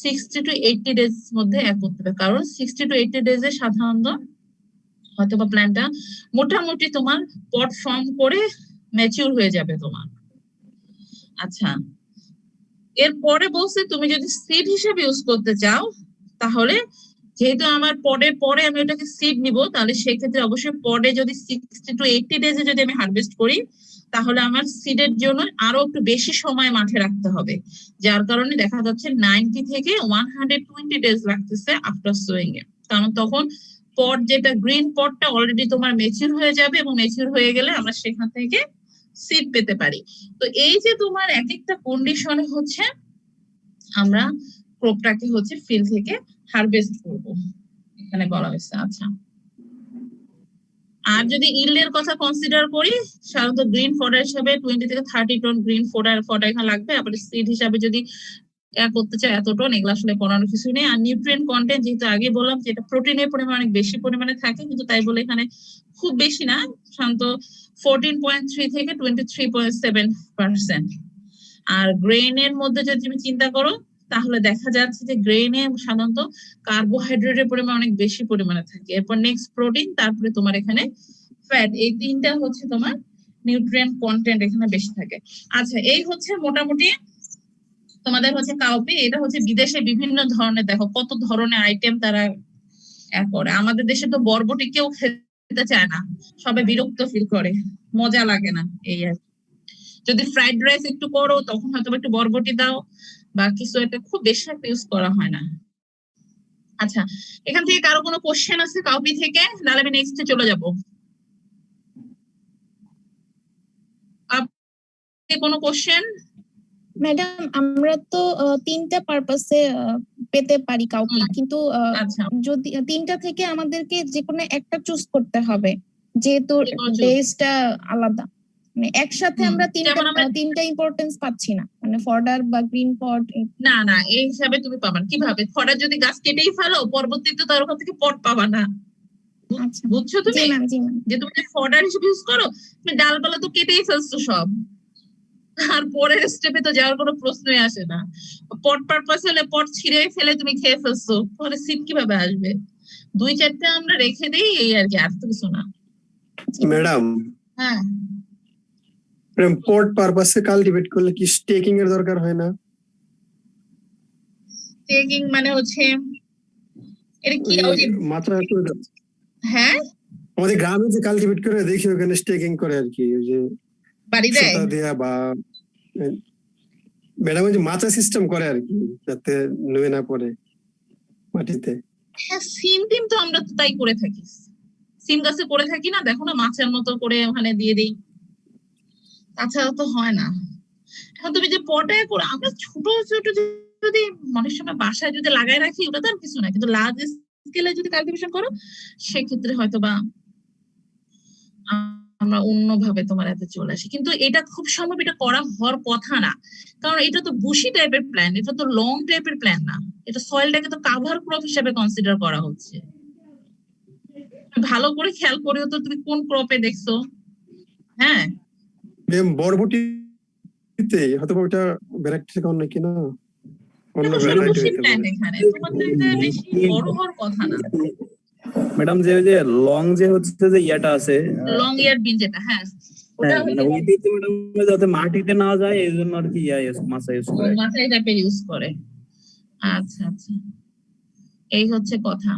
60 to 80 ডেজ মধ্যে করতে হবে, কারণ 60 to 80 ডেজে সাধারণত হয়তোবা প্ল্যান্টটা মোটামুটি তোমার পট ফর্ম করে ম্যাচিউর হয়ে যাবে তোমার। আচ্ছা, এরপরে বলছে তুমি যদি সিড হিসেবে ইউজ করতে চাও, তাহলে যেহেতু আমার পডের পরে আমি ওটাকে সিড নিব, তাহলে সেক্ষেত্রে অবশ্যই পডে যদি 60 to 80 ডেজে যদি আমি হারভেস্ট করি, তাহলে আমার সিডের জন্য আরো একটু বেশি সময় মাঠে রাখতে হবে, যার কারণে দেখা যাচ্ছে 90 থেকে 120 ডেজ লাগতেছে আফটার সোয়িং এ। কারণ তখন পট যেটা গ্রিন পটটা অলরেডি তোমার ম্যাচিউর হয়ে যাবে এবং ম্যাচিউর হয়ে গেলে আমরা সেখান থেকে সিড পেতে পারি। তো এই যে তোমার এক একটা কন্ডিশনে হচ্ছে আমরা ক্রপটাকে হচ্ছে ফিল্ড থেকে হারভেস্ট করব, এখানে বলা হয়েছে। আচ্ছা, আর যদি ইল্ডের কথা কনসিডার করি, সাধারণত গ্রিন ফডার হিসাবে 20 থেকে 30 টন গ্রিন ফডার এখানে লাগবে। আবার সিড হিসাবে যদি করতে চাই এত টন, এগুলো আসলে করানোর কিছু নেই। আর নিউট্রিয়েন্ট কন্টেন্ট যেহেতু আগে বললাম যে এটা প্রোটিনের পরিমাণ অনেক বেশি পরিমাণে থাকে, কিন্তু তাই বলে এখানে খুব বেশি না, সাধারণত 14.3 থেকে 23.7%। আর গ্রেনের মধ্যে যদি তুমি চিন্তা করো, তাহলে দেখা যাচ্ছে যে গ্রেইনে সাধারণত কার্বোহাইড্রেটের পরিমাণ অনেক বেশি পরিমাণে থাকে। এরপর নেক্সট প্রোটিন, তারপরে তোমার এখানে ফ্যাট, এই তিনটা হচ্ছে তোমার নিউট্রিয়েন্ট কন্টেন্ট এখানে বেশি থাকে। আচ্ছা, এই হচ্ছে মোটামুটি তোমাদের হচ্ছে কাউপি। এটা হচ্ছে বিদেশে বিভিন্ন ধরনের, দেখো কত ধরনের আইটেম তারা করে। আমাদের দেশে তো বরবটি কেউ খেতে চায় না, সবাই বিরক্ত ফিল করে, মজা লাগে না এই আর কি। যদি ফ্রাইড রাইস একটু করো তখন হয়তো একটু বরবটি দাও বা কিছু, এটা খুব বেশি একটা ইউজ করা হয় না। আচ্ছা, এখান থেকে কারো কোনো কোশ্চেন আছে কাউপি থেকে? নাহলে আমি নেক্সটে চলে যাব। কোনো কোশ্চেন? ম্যাডাম, আমরা তো তিনটা পারপাসে পেতে পারি কাউকে, কিন্তু আচ্ছা, যদি তিনটা থেকে আমাদেরকে যে কোনো একটা চুজ করতে হবে, যেহেতু যেকোনো choose। বেসটা আলাদা। মানে একসাথে আমরা যেমন আমরা তিনটা ইম্পর্টেন্স পাচ্ছি না, মানে ফডার বা গ্রিন পট। না না, এই হিসাবে তুমি পাবা না। কিভাবে? ফডার যদি গাছ কেটেই ফেলো, পরবর্তীতে তার ওখান থেকে পট পাবা না। আচ্ছা, বুঝছো জি তুমি? ম্যাম, জি ম্যাম। যে তুমি ফডার হিসেবে ইউজ করো, তুমি ডালপালা তো কেটেই ফেলছো সব, আর পরের স্টেপে তো যাওয়ার কোনো প্রশ্নই আসে না। পট পারপাস হলে পট ছিঁড়ে ফেলে তুমি খেয়ে ফেলছো, পরে সিট কিভাবে আসবে? দুই চারটে আমরা রেখে দিই, এই আর কি, আর তো কিছু না। ম্যাডাম, হ্যাঁ, পোর্ট পারপাসে কাল্টিভেট করলে কি স্টেকিং এর দরকার হয় না? টেকিং মানে হচ্ছে এটা কি? ওই মাত্রা করে দাও। হ্যাঁ, আমাদের গ্রামে যে কাল্টিভেট করে দেখি ওখানে স্টেকিং করে আর কি, ওই যে বাড়ি দেয়। সুতা দেয়া বা ম্যাডাম ওই যে মাচা সিস্টেম করে আর কি, যাতে নুয়ে না পড়ে মাটিতে। হ্যাঁ, সিম টিম তো আমরা তো তাই করে থাকি, সিম গাছে করে থাকি না, দেখো না মাছের মতো করে ওখানে দিয়ে দিই, তাছাড়া তো হয় না। এখন তুমি যে পটে করে আমরা ছোট ছোট যদি অনেক সময় বাসায় যদি লাগাই রাখি, ওটা তো আর কিছু না, কিন্তু লার্জ স্কেলে যদি কাল্টিভেশন করো সেক্ষেত্রে হয়তো বা আমরা অন্যভাবে তোমার হাতে চলে আসি। কিন্তু এটা খুব সম্ভব এটা করা হওয়ার কথা না, কারণ এটা তো বুশি টাইপের প্ল্যান, এটা তো লং টাইপের প্ল্যান না, এটা সয়েলটাকে তো কাভার ক্রপ হিসেবে কনসিডার করা হচ্ছে। ভালো করে খেয়াল করেও তো তুমি কোন ক্রপে দেখছো। হ্যাঁ, ম্যাম বরবটিতে হয়তো ওটা ভ্যারাইটি থেকে অন্য কি না, অন্য দেখো ভ্যারাইটি বুশি হতে প্ল্যান পারে। এখানে তোমাদের এটা বেশি বড় হওয়ার কথা না। ম্যাডাম, যে ওই যে লং যে হচ্ছে যে ইয়াটা আছে, লং ইয়ার বিন যেটা, হ্যাঁ ওটা হ্যাঁ, মানে ওইটাতে ম্যাডাম যাতে মাটিতে না যায় এই জন্য আর কি মাছা ইউজ করে। মাথায় টাইপের ইউজ করে। আচ্ছা আচ্ছা, এই হচ্ছে কথা।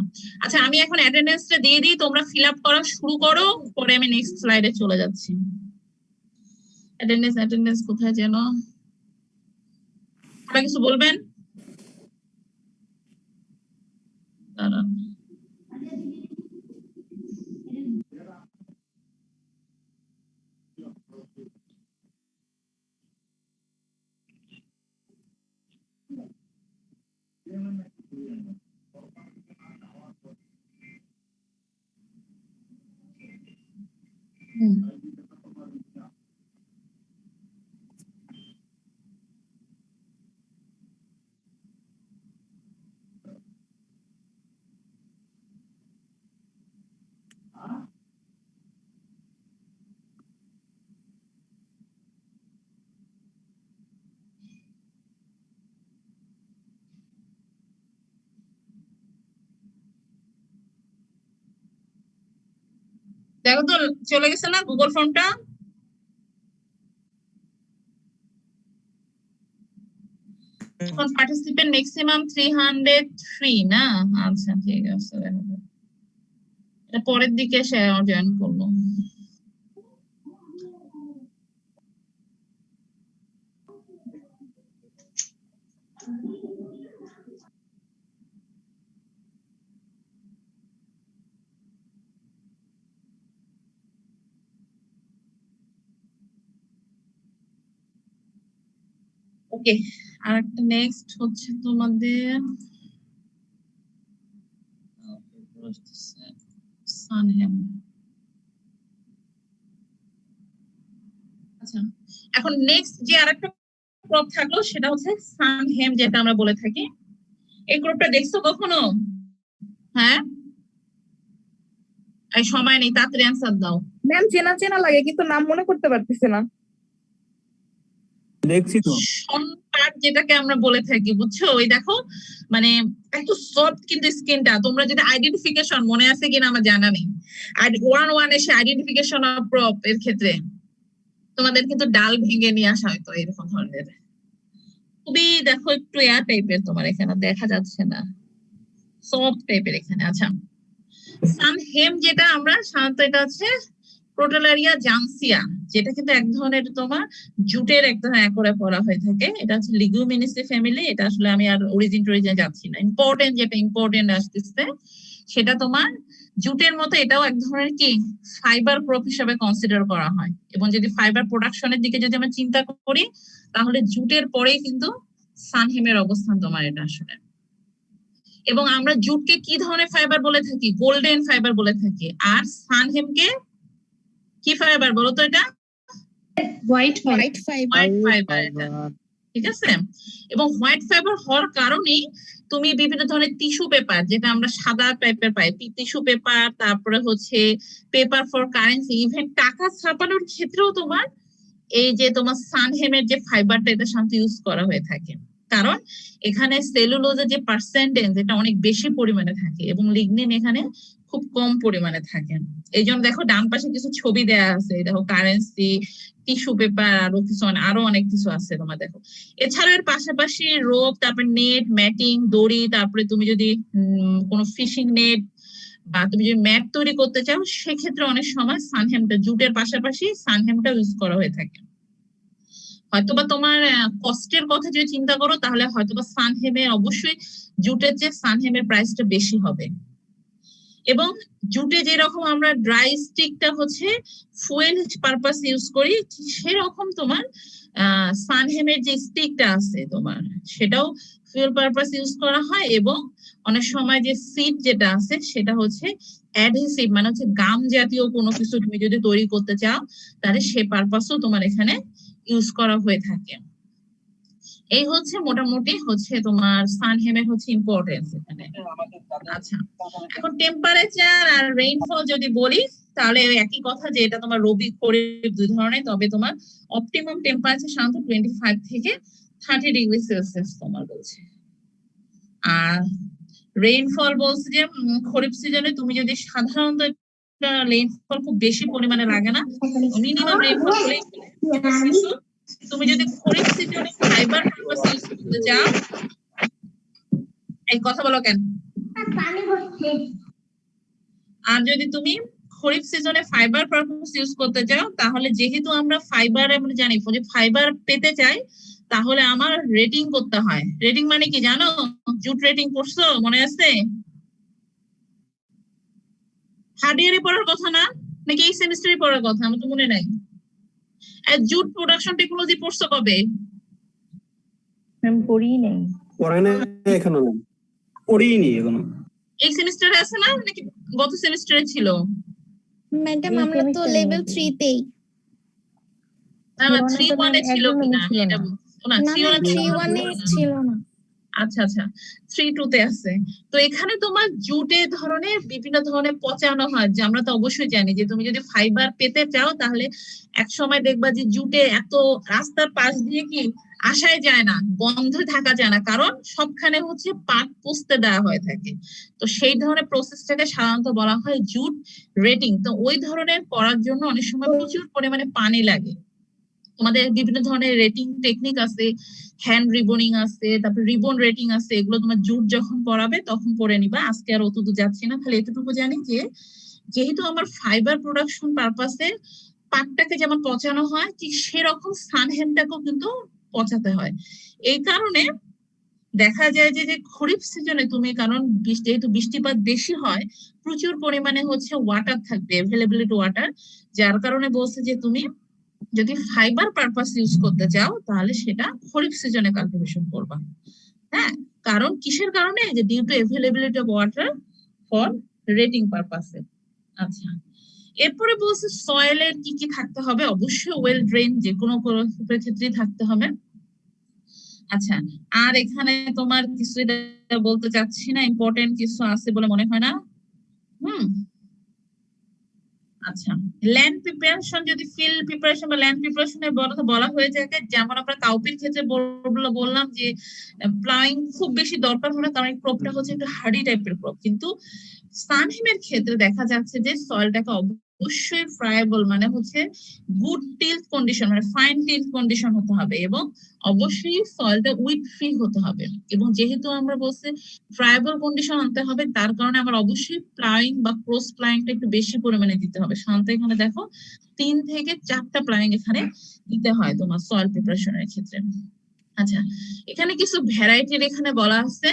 আচ্ছা, আমি এখন অ্যাটেন্ডেন্সটা দিয়ে দিই, তোমরা ফিল আপ করা শুরু করো, পরে আমি নেক্সট স্লাইডে চলে যাচ্ছি। অ্যাটেন্ডেন্স কোথায় যেন? আপনারা কিছু বলবেন? দাঁড়ান। দেখো তো চলে গেছে না গুগল ফর্মটা? এখন পার্টিসিপেন্ট ম্যাক্সিমাম 303 না? আচ্ছা ঠিক আছে, এটা পরের দিকে সে জয়েন করলো। ওকে, আর একটা নেক্সট হচ্ছে তোমাদের সানহেম। আচ্ছা, এখন নেক্সট যে আরেকটা ক্রপ থাকলো সেটা হচ্ছে সানহেম, যেটা আমরা বলে থাকি। এই ক্রপটা দেখছো কখনো? হ্যাঁ, এই সময় নেই, তাড়াতাড়ি অ্যান্সার দাও। ম্যাম, চেনা চেনা লাগে কিন্তু নাম মনে করতে পারতেছে না। দেখছি তো। পার্ট যেটাকে আমরা বলে থাকি, বুঝছো? ওই দেখো মানে একটু সফট কিন্তু স্কিনটা। তোমরা যদি আইডেন্টিফিকেশন মনে আছে কিনা আমার জানা নেই, আর 1-1 এসে আইডেন্টিফিকেশন অফ প্রপ এর ক্ষেত্রে তোমাদের কিন্তু ডাল ভেঙে নিয়ে আসা হয়তো এরকম ধরনের। খুবই দেখো একটু এয়ার টাইপের, তোমার এখানে দেখা যাচ্ছে না, সফট টাইপের এখানে। আচ্ছা, সানহেম যেটা আমরা সাধারণত এটা হচ্ছে ক্রোটালারিয়া জাংসিয়া, যেটা কিন্তু এক ধরনের তোমার জুটের এক ধরনের করে পড়া হয়ে থাকে। এটা হচ্ছে লিগুমিনেসি ফ্যামিলি। এটা আসলে আমি আর অরিজিন টরিজিনে যাচ্ছি না। ইম্পর্টেন্ট যেটা ইম্পর্টেন্ট আসতেছে সেটা তোমার জুটের মতো এটাও এক ধরনের কি ফাইবার ক্রপ হিসেবে কনসিডার করা হয়। এবং যদি ফাইবার প্রোডাকশনের দিকে যদি আমরা চিন্তা করি তাহলে জুটের পরেই কিন্তু সানহেমের অবস্থান তোমার এটা আসলে। এবং আমরা জুটকে কি ধরনের ফাইবার বলে থাকি? গোল্ডেন ফাইবার বলে থাকি। আর সানহেমকে কি ফাইবার বলো তো? এটা হোয়াইট ফাইবার। হোয়াইট ফাইবার এটা, ঠিক আছে? এবং হোয়াইট ফাইবার হওয়ার কারণেই তুমি বিভিন্ন ধরনের টিস্যু পেপার, যেটা আমরা সাদা টাইপের পাই, টিস্যু পেপার, তারপরে হচ্ছে পেপার ফর কারেন্সি, ইভেন টাকা ছাপানোর ক্ষেত্রেও তোমার এই যে তোমার সানহেমের যে ফাইবারটা এটা সাধারণত ইউজ করা হয়ে থাকে। কারণ এখানে সেলুলোজের যে পার্সেন্টেজ এটা অনেক বেশি পরিমাণে থাকে এবং লিগনিন এখানে খুব কম পরিমাণে থাকে। এই জন্য দেখো ডান পাশে কিছু ছবি দেয়া আছে, দেখো কারেন্সি, টিস্যু পেপার, আরো কিছু আরো অনেক কিছু আছে তোমার দেখো। এছাড়াও এর পাশাপাশি রোপ, তারপর নেট, ম্যাটিং, দড়ি, তারপরে তুমি যদি কোনো ফিশিং নেট বা তুমি যদি ম্যাট তৈরি করতে চাও সেক্ষেত্রে অনেক সময় সানহেমটা, জুটের পাশাপাশি সানহেমটা ইউজ করা হয়ে থাকে। হয়তোবা তোমার কস্টের কথা যদি চিন্তা করো তাহলে হয়তোবা সানহেমের অবশ্যই জুটের চেয়ে সানহেমের প্রাইসটা বেশি হবে। এবং জুটে যেরকম আমরা ড্রাই স্টিকটা হচ্ছে ফুয়েল পারপাস ইউজ করি, সেরকম তোমার সানহেমের যে স্টিকটা আছে তোমার সেটাও ফুয়েল পারপাস ইউজ করা হয়। এবং অনেক সময় যে সিড যেটা আছে সেটা হচ্ছে অ্যাডহেসিভ, মানে হচ্ছে গাম জাতীয় কোনো কিছু তুমি যদি তৈরি করতে চাও তাহলে সে পারপাসও তোমার এখানে ইউজ করা হয়ে থাকে। এই হচ্ছে মোটামুটি হচ্ছে তোমার সানহেমের হচ্ছে ইম্পর্টেন্স এখানে। আচ্ছা, এখন টেম্পারেচার আর রেইনফল যদি বলি তাহলে একই কথা, যে এটা তোমার রবি খরিফ দুই ধরনের। তবে তোমার অপটিমাম টেম্পারেচার সাধারণত 25 থেকে 30 ডিগ্রি সেলসিয়াস তোমার বলছে। আর রেইনফল বলছে যে খরিফ সিজনে তুমি যদি সাধারণত রেইনফল খুব বেশি পরিমাণে লাগে না, মিনিমাম রেইনফল হলেই তুমি যদি খরিফ সিজনে ফাইবার পারপাস ইউজ করতে চাও, এই কথা বলো কেন? আর যদি তুমি খরিফ সিজনে ফাইবার পারপাস ইউজ করতে চাও তাহলে যেহেতু আমরা ফাইবার আমরা জানি যে ফাইবার পেতে চাই তাহলে আমার রেটিং করতে হয়। রেটিং মানে কি জানো? জুট রেটিং পড়ছো, মনে আছে? থার্ড ইয়ারে পড়ার কথা না, নাকি এই সেমিস্টারে পড়ার কথা? আমার তো মনে নাই। জুট প্রোডাকশন টেকনোলজি পড়ছো কবে? আমি পড়ি নাই। পড়ায় না এখনো না, পড়িনি এখনো। এই সেমিস্টারে আছে না, নাকি গত সেমিস্টারে ছিল? ম্যাডাম আমরা তো লেভেল 3 তেই। না 3-1 এ ছিল কিনা আমি এটা বলছি না। না 3-1 এ ছিল না। আচ্ছা আচ্ছা, 3-2 তে আছে। তো এখানে তোমার জুটে ধরনের বিভিন্ন ধরনের পচানো হয়, যে আমরা তো অবশ্যই জানি যে তুমি যদি ফাইবার পেতে চাও তাহলে এক সময় দেখবা যে জুটে এত রাস্তার পাশ দিয়ে কি আসাই যায় না, বন্ধ থাকা যায় না, কারণ সবখানে হচ্ছে পাট পোস্তে দেওয়া হয়ে থাকে। তো সেই ধরনের প্রসেসটাকে সাধারণত বলা হয় জুট রেটিং। তো ওই ধরনের করার জন্য অনেক সময় প্রচুর পরিমাণে পানি লাগে। তোমাদের বিভিন্ন ধরনের রেটিং টেকনিক আছে, হ্যান্ড রিবনিং আছে, তারপর রিবন রেটিং আছে, এগুলো তোমার জুট যখন পড়াবে তখন পড়ে নিবা। আজকে আর অতদূর যাচ্ছি না, খালি এতটুকু জানি যে যেহেতু আমার ফাইবার প্রোডাকশন পারপাসে পাটটাকে যেমন পচানো হয় ঠিক সেরকম সানহেমটাকেও কিন্তু পচাতে হয়। এই কারণে দেখা যায় যে খরিফ সিজনে তুমি, কারণ যেহেতু বৃষ্টিপাত বেশি হয় প্রচুর পরিমাণে হচ্ছে ওয়াটার থাকবে, অ্যাভেলেবিলিটি ওয়াটার, যার কারণে বলছে যে তুমি যদি ফাইবার পারপাস ইউজ করতে চাও তাহলে সেটা খরিফ সিজনে কাল্টিভেশন করবা। হ্যাঁ, কারণ কিসের কারণে? যে due to availability of water for retting পারপাসে। আচ্ছা, এরপরে বলছে সয়েলের কি কি থাকতে হবে? অবশ্যই ওয়েল ড্রেন, যে কোনো ক্ষেত্রেই থাকতে হবে। আচ্ছা, আর এখানে তোমার কিছু বলতে চাচ্ছি না, ইম্পর্টেন্ট কিছু আছে বলে মনে হয় না। আচ্ছা, ল্যান্ড প্রিপারেশন, যদি ফিল্ড প্রিপারেশন বা ল্যান্ড প্রিপারেশনের বলা হয়ে থাকে, যেমন আমরা কাউপির ক্ষেত্রে বললাম যে প্লাইং খুব বেশি দরকার হয় না, কারণ এই ক্রপটা হচ্ছে একটু হার্ডি টাইপের ক্রপ। কিন্তু সানহিমের ক্ষেত্রে দেখা যাচ্ছে যে সয়েলটাকে অবশ্যই ফ্রাইবল, মানে হচ্ছে গুড টিল্ট কন্ডিশন, মানে ফাইন টিল্ট কন্ডিশন হতে হবে, এবং অবশ্যই সয়েলটা উইথ ফ্রি হতে হবে। এবং যেহেতু আমরা বলছি ফ্রাইবল কন্ডিশন আনতে হবে, তার কারণে আমার অবশ্যই প্লাইং বা ক্রস প্লাইংটা একটু বেশি পরিমাণে দিতে হবে। শান্ত এখানে দেখো 3 থেকে 4টা প্লাইং এখানে দিতে হয় তোমার সয়েল প্রিপারেশনের ক্ষেত্রে। আচ্ছা, এখানে কিছু ভ্যারাইটির এখানে বলা আছে,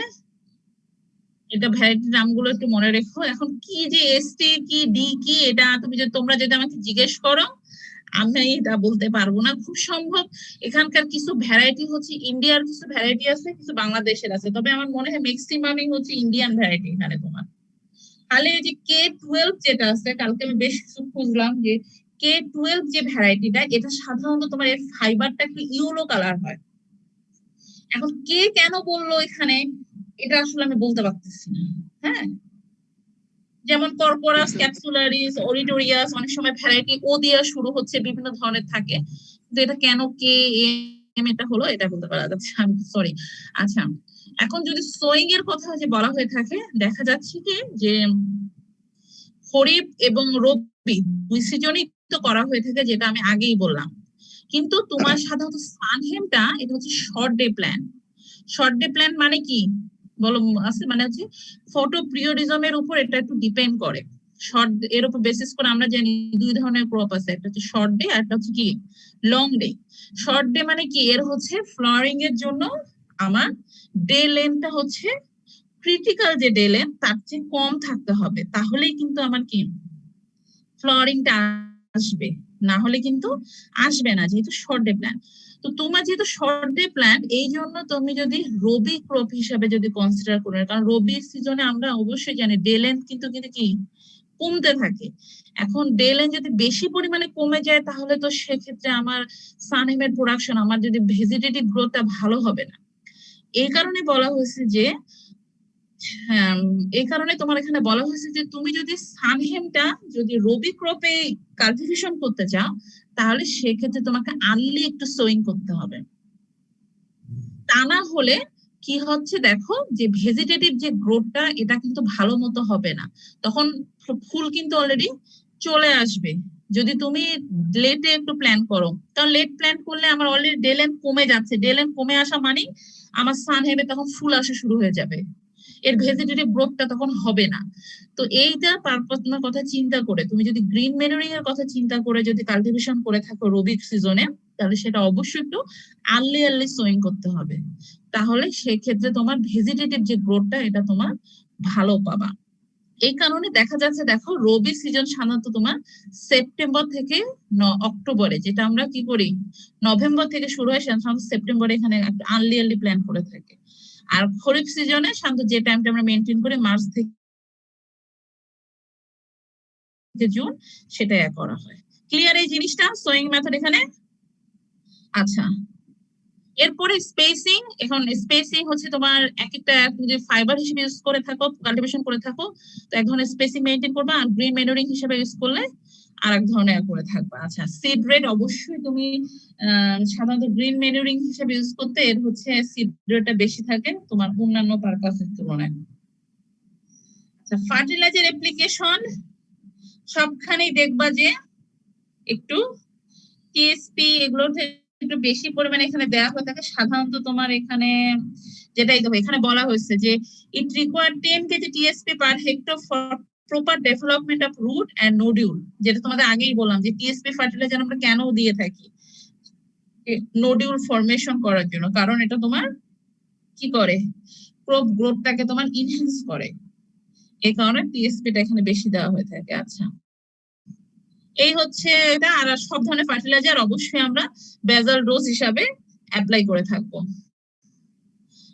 এটা ভ্যারাইটির নামগুলো একটু মনে রেখো। এখন কি যে এসটি কি ডি কি, এটা তোমরা যদি আমাকে জিজ্ঞেস করো আমি এটা বলতে পারবো না। খুব সম্ভব এখানকার কিছু ভ্যারাইটি হচ্ছে ইন্ডিয়ার, কিছু ভ্যারাইটি আছে, কিছু বাংলাদেশের আছে, তবে আমার মনে হয় ম্যাক্সিমামই হচ্ছে ইন্ডিয়ান ভ্যারাইটি এখানে তোমার। তাহলে এই যে K12 যেটা আছে, কালকে আমি বেশ কিছু খুঁজলাম যে K12 যে ভ্যারাইটিটা, এটা সাধারণত তোমার এর ফাইবারটা একটু ইয়েলো কালার হয়। এখন কে কেন বললো এখানে, এটা আসলে আমি বলতে পারতেছি না। হ্যাঁ, যেমন কর্পোরাস, ক্যাপসুলারিস, অরিটোরিয়াস, অনেক সময় ভ্যারাইটি ও দিয়ে শুরু হচ্ছে, বিভিন্ন ধরনের থাকে, কিন্তু এটা কেন কে এম এটা হলো এটা বলতে পারা যাচ্ছে, আমি সরি। আচ্ছা, এখন যদি সোয়িং এর কথা যে বলা হয়ে থাকে, দেখা যাচ্ছে কি যে খরিফ এবং রবি দুই সিজনই তো করা হয়ে থাকে, যেটা আমি আগেই বললাম। কিন্তু তোমার সাধারণত সানহেমটা এটা হচ্ছে short day plan. Short day plan মানে কি বলো আছে, মানে হচ্ছে ফটো পিরিয়ডিজমের উপর এটা একটু ডিপেন্ড করে। শর্ট এর উপর বেসিস করে আমরা জানি দুই ধরনের ক্রপ আছে, একটা হচ্ছে শর্ট ডে আর একটা হচ্ছে কি লং ডে। শর্ট ডে মানে কি, এর হচ্ছে ফ্লাওয়ারিং এর জন্য আমার ডে লেন্থটা হচ্ছে ক্রিটিক্যাল যে ডে লেন্থ তার চেয়ে কম থাকতে হবে, তাহলেই কিন্তু আমার কি ফ্লাওয়ারিংটা আসবে, না হলে কিন্তু আসবে না, যেহেতু শর্ট ডে প্ল্যান। তো তোমার যেহেতু শর্ট ডে প্ল্যান, এই জন্য তুমি যদি রবি ক্রপ হিসাবে যদি কনসিডার করো, কারণ রবি সিজনে আমরা অবশ্যই জানি ডে লেন্থ কিন্তু কিন্তু কি কমতে থাকে। এখন ডে লেন্থ যদি বেশি পরিমাণে কমে যায়, তাহলে তো সেক্ষেত্রে আমার সানহিমের প্রোডাকশন, আমার যদি ভেজিটেটিভ গ্রোথটা ভালো হবে না। এই কারণে বলা হয়েছে যে হ্যাঁ, এই কারণে তোমার এখানে বলা হয়েছে যে তুমি যদি সানহেমটা যদি রবি ক্রপে কাল্টিভেশন করতে চাও, তাহলে সেক্ষেত্রে তোমাকে আর্লি একটু সোয়িং করতে হবে। তা না হলে কি হচ্ছে দেখো, যে ভেজিটেটিভ যে গ্রোথটা এটা কিন্তু ভালো মতো হবে না, তখন ফুল কিন্তু অলরেডি চলে আসবে। যদি তুমি লেটে একটু প্ল্যান করো, কারণ লেট প্ল্যান করলে আমার অলরেডি ডে লেন্থ কমে যাচ্ছে, ডে লেন্থ কমে আসা মানে আমার সানহেমে তখন ফুল আসা শুরু হয়ে যাবে, এর ভেজিটেটিভ গ্রোথটা তখন হবে না। তো এইটা পারপাসের কথা চিন্তা করে তুমি যদি গ্রিন ম্যানুরিং এর কথা চিন্তা করে যদি কাল্টিভেশন করে থাকো রবি সিজনে, তাহলে সেটা অবশ্যই একটু আর্লি সোয়িং করতে হবে, তাহলে সেক্ষেত্রে তোমার ভেজিটেটিভ যে গ্রোথটা এটা তোমার ভালো পাবা। এই কারণে দেখা যাচ্ছে দেখো রবি সিজন সাধারণত তোমার সেপ্টেম্বর থেকে অক্টোবরে, যেটা আমরা কি করি নভেম্বর থেকে শুরু হয়, সাধারণত সেপ্টেম্বরে এখানে আর্লি প্ল্যান করে থাকে। আর খরিফ সিজনে সাধারণত যে টাইমটা আমরা মেনটেন করি মার্চ থেকে জুন, সেটাই করা হয়। ক্লিয়ার এই জিনিসটা সোয়িং মেথড এখানে? আচ্ছা, এরপরে স্পেসিং। এখন স্পেসিং হচ্ছে তোমার এক একটা যে ফাইবার হিসেবে ইউজ করে থাকো, কাল্টিভেশন করে থাকো, তো এক ধরনের স্পেসিং মেনটেন করবা, আর গ্রিন ম্যানুরিং হিসেবে ইউজ করলে আর এক ধরনের করে থাকবা। আচ্ছা, সিড রেট অবশ্যই তুমি সাধারণত গ্রিন ম্যানুরিং হিসেবে ইউজ করতে, এর হচ্ছে সিড রেটটা বেশি থাকে তোমার অন্যান্য পারপাসের তুলনায়। আচ্ছা, ফার্টিলাইজার অ্যাপ্লিকেশন সবখানেই দেখবা যে একটু টিএসপি এগুলোতে একটু বেশি পরিমাণে এখানে দেওয়া হয়ে থাকে। সাধারণত তোমার এখানে যেটাই দেখো এখানে বলা হয়েছে যে it require 10 KG TSP per hectare for proper development of root and nodule, যেটা তোমাদের আগেই বললাম যে টিএসপি ফার্টিলাইজার আমরা কেন দিয়ে থাকি, নোডিউল ফরমেশন করার জন্য, কারণ এটা তোমার কি করে ক্রপ গ্রোথটাকে তোমার ইনহ্যান্স করে, এই কারণে টিএসপিটা এখানে বেশি দেওয়া হয়ে থাকে। আচ্ছা, এই হচ্ছে এটা। আর সব ধরনের ফার্টিলাইজার অবশ্যই আমরা বেজাল ডোজ হিসাবে অ্যাপ্লাই করে থাকবো।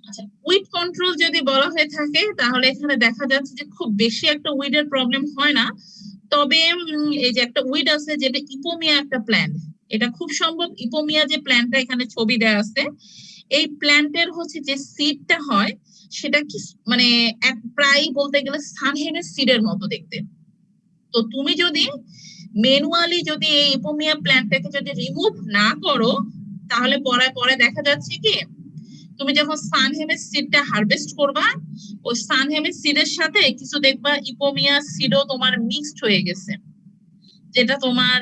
আচ্ছা, উইড কন্ট্রোল যদি বলা হয়ে থাকে, তাহলে এখানে দেখা যাচ্ছে যে খুব বেশি একটা উইডের প্রবলেম হয় না, তবে এই যে একটা উইড আছে যেটা ইপোমিয়া একটা প্ল্যান্ট, এটা খুব সম্ভব ইপোমিয়া যে প্ল্যান্টটা এখানে ছবি দেওয়া আছে, এই প্ল্যান্টের হচ্ছে যে সিডটা হয় সেটা কি মানে প্রায় বলতে গেলে সানহেমের সিডের মতো দেখতে। তো তুমি যদি ম্যানুয়ালি যদি এই ইপোমিয়া প্ল্যান্টটাকে যদি রিমুভ না করো, তাহলে পরে দেখা যাচ্ছে কি তুমি যখন সানহেমের সিডটা হারভেস্ট করবা, ওই সানহেমের সিডের সাথে কিছু দেখবা ইপোমিয়া সিডও তোমার মিক্সড হয়ে গেছে, যেটা তোমার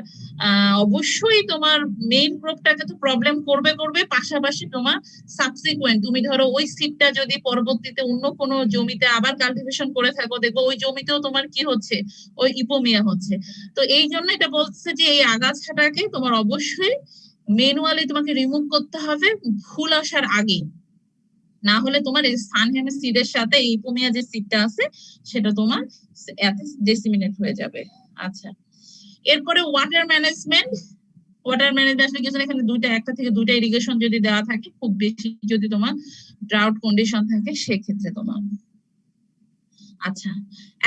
অবশ্যই তোমার মেইন ক্রপটাকে তো প্রবলেম করবে, পাশাপাশি তোমার সাবসিকুয়েন্ট তুমি ধরো ওই সিডটা যদি পরবর্তীতে অন্য কোনো জমিতে আবার কাল্টিভেশন করে থাকো, দেখবো ওই জমিতেও তোমার কি হচ্ছে, ওই ইপোমিয়া হচ্ছে। তো এই জন্য এটা বলছে যে এই আগাছাটাকে তোমার অবশ্যই ম্যানুয়ালি তোমাকে রিমুভ করতে হবে ফুল আসার আগে, না হলে তোমার এই সানহেমের সিডের সাথে এই ইপোমিয়া যে সিডটা আছে সেটা তোমার এতে ডেসিমিনেট হয়ে যাবে। আচ্ছা, এরপরে ওয়াটার ম্যানেজমেন্ট আসলে কিছু এখানে একটা থেকে দুইটা ইরিগেশন যদি দেওয়া থাকে, খুব বেশি যদি তোমার ড্রাউট কন্ডিশন থাকে সেক্ষেত্রে তোমার। আচ্ছা,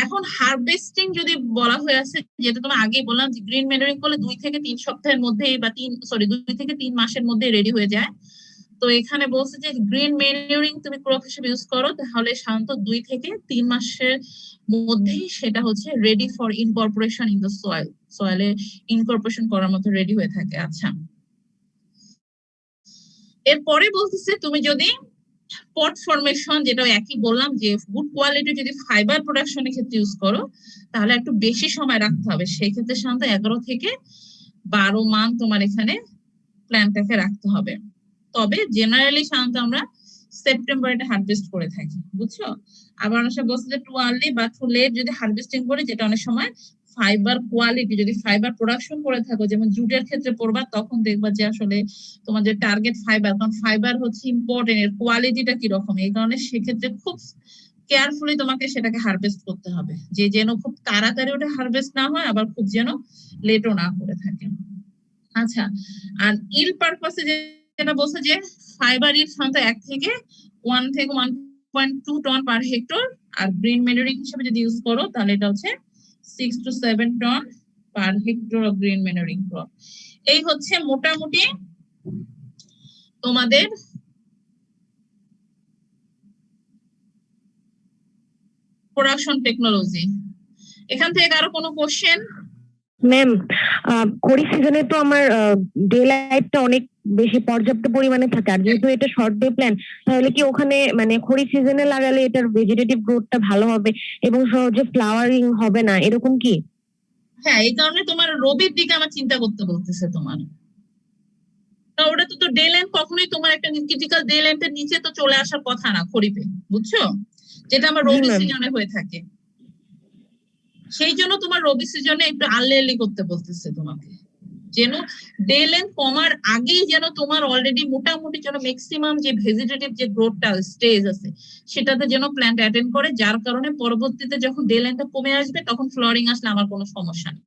এখন হারভেস্টিং যদি বলা হয়ে আছে, যেটা তোমার আগেই বললাম যে গ্রিন ম্যানুরিং করলে 2 থেকে 3 সপ্তাহের মধ্যে বা 2 থেকে 3 মাসের মধ্যে রেডি হয়ে যায়। তো এখানে বলছে যে গ্রিন ম্যানুরিং তুমি ক্রপ হিসেবে ইউজ করো, তাহলে সাধারণত 2 থেকে 3 মাসের মধ্যেই সেটা হচ্ছে ready for incorporation in the soil, সয়েলে ইনকর্পোরেশন করার মতো রেডি হয়ে থাকে। আচ্ছা, এরপরে বলতেছে তুমি যদি পট ফরমেশন, যেটা একই বললাম যে গুড কোয়ালিটি যদি ফাইবার প্রোডাকশনের ক্ষেত্রে ইউজ করো, তাহলে একটু বেশি সময় রাখতে হবে। সেই ক্ষেত্রে সাধারণত 11 থেকে 12 মান্থ তোমার এখানে প্ল্যান্টটাকে রাখতে হবে। তবে জেনারেলি সাধারণত আমরা সেপ্টেম্বরে হারভেস্ট করে থাকি, বুঝছো। আবার অনেক সময় বলছে যে টু আর্লি বা টু লেট যদি হারভেস্টিং করি, যেটা অনেক সময় ফাইবার কোয়ালিটি যদি ফাইবার প্রোডাকশন করে থাকো, যেমন জুটের ক্ষেত্রে পড়বা, তখন দেখবা যে আসলে তোমার যে টার্গেট ফাইবার, কারণ ফাইবার হচ্ছে ইম্পর্টেন্ট, এর কোয়ালিটিটা কিরকম, এই কারণে সেক্ষেত্রে খুব কেয়ারফুলি তোমাকে সেটাকে হারভেস্ট করতে হবে, যে যেন খুব তাড়াতাড়ি ওটা হারভেস্ট না হয়, আবার খুব যেন লেটও না করে থাকে। আচ্ছা, আর ইল পারপাসে যেটা বলছে যে ফাইবার ইল সাধারণত 1 থেকে 1.2 টন পার হেক্টর, আর গ্রিন ম্যানুরিং হিসেবে যদি ইউজ করো তাহলে এটা হচ্ছে 6 to 7 ton per hectare of green manuring crop. এই হচ্ছে মোটামুটি তোমাদের প্রোডাকশন টেকনোলজি। এখান থেকে আরো কোনো কোশ্চেন? ম্যাম, খরিফ সিজনে তো আমার ডে লাইটটা অনেক বেশি পর্যাপ্ত পরিমাণে থাকে, আর যেহেতু এটা শর্ট ডে প্ল্যান, তাহলে কি ওখানে মানে খরিফ সিজনে লাগালে এটার ভেজিটেটিভ গ্রোথটা ভালো হবে এবং সহজে ফ্লাওয়ারিং হবে না, এরকম কি? হ্যাঁ, এই কারণে তোমার রবির দিকে আমার চিন্তা করতে বলতেছে তোমার, ওটা তো ডে লেন্থ কখনোই তোমার একটা ক্রিটিক্যাল ডে লেন্থের নিচে তো চলে আসার কথা না খরিফে, বুঝছো, যেটা আমার রবি সিজনে হয়ে থাকে। সেই জন্য তোমার রবি সিজনে একটু আর্লি করতে বলতেছে তোমাকে, যেন ডে লেন্থ কমার আগেই যেন তোমার অলরেডি মোটামুটি যেন ম্যাক্সিমাম যে ভেজিটেটিভ যে গ্রোথটা স্টেজ আছে সেটাতে যেন প্ল্যান্ট অ্যাটেন্ড করে, যার কারণে পরবর্তীতে যখন ডে লেন্থটা কমে আসবে তখন ফ্লাওয়ারিং আসলে আমার কোনো সমস্যা নেই।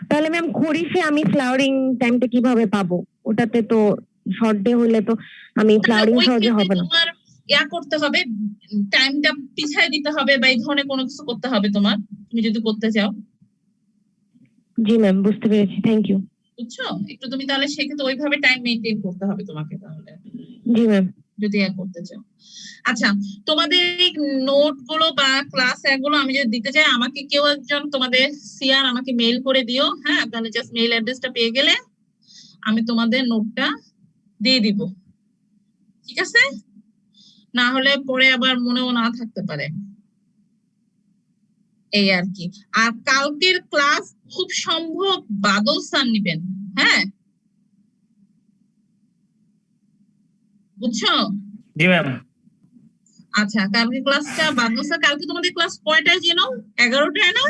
তাহলে ম্যাম খরিফে আমি ফ্লাওয়ারিং টাইমটা কিভাবে পাবো? ওটাতে তো শর্ট ডে হলে তো আমি ফ্লাওয়ারিং সহজে হবে না। তোমার করতে হবে, টাইমটা পিছায় দিতে হবে, বা এই ধরনের কোনো কিছু করতে হবে তোমার, তুমি যদি করতে চাও। জি ম্যাম, বুঝতে পেরেছি, থ্যাংক ইউ। বুঝছো, একটু তুমি তাহলে সেক্ষেত্রে ওইভাবে টাইম মেনটেন করতে হবে তোমাকে তাহলে, জি ম্যাম, যদি করতে চাও। আচ্ছা, তোমাদের এই নোট গুলো বা ক্লাস এগুলো আমি যদি দিতে চাই, আমাকে কেউ একজন তোমাদের সিআর আমাকে মেইল করে দিও, হ্যাঁ, তাহলে জাস্ট মেইল অ্যাড্রেসটা পেয়ে গেলে আমি তোমাদের নোটটা দিয়ে দিব, ঠিক আছে? না হলে পরে আবার মনেও না থাকতে পারে, এই আর কি। আর কালকের ক্লাস খুব সম্ভব বাদল স্যার নিবেন, হ্যাঁ, বুঝছো? জি ম্যাম। আচ্ছা, কালকে ক্লাসটা বাদল স্যার, কালকে তোমাদের ক্লাস কয়টায় যেন? 11টায় না?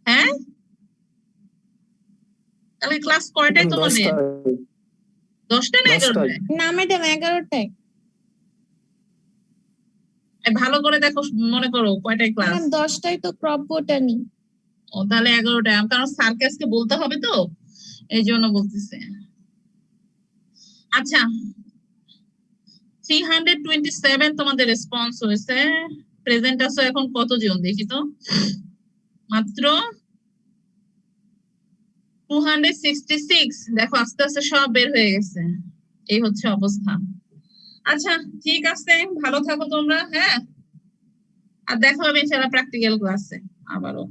হ্যাঁ, কালকে ক্লাস কয়টায় তোমাদের? 10টা না 11টায়? না ম্যাডাম 11টায়। ভালো করে দেখো, মনে করো কয়টায় ক্লাস? ম্যাডাম 10টায় তো ক্রপ বোটানি। ও, তাহলে 11টায়, কারণ স্যারকে আজকে বলতে হবে তো, এই জন্য বলতেছে। আচ্ছা, 327 তোমাদের রেসপন্স হয়েছে। প্রেজেন্ট আছো এখন কতজন দেখি তো? মাত্র 266। দেখো আস্তে আস্তে সব বের হয়ে গেছে, এই হচ্ছে অবস্থা। আচ্ছা, ঠিক আছে, ভালো থাকো তোমরা, হ্যাঁ। আর দেখা হবে ইনশাআল্লাহ প্র্যাকটিক্যাল ক্লাসে আবারও।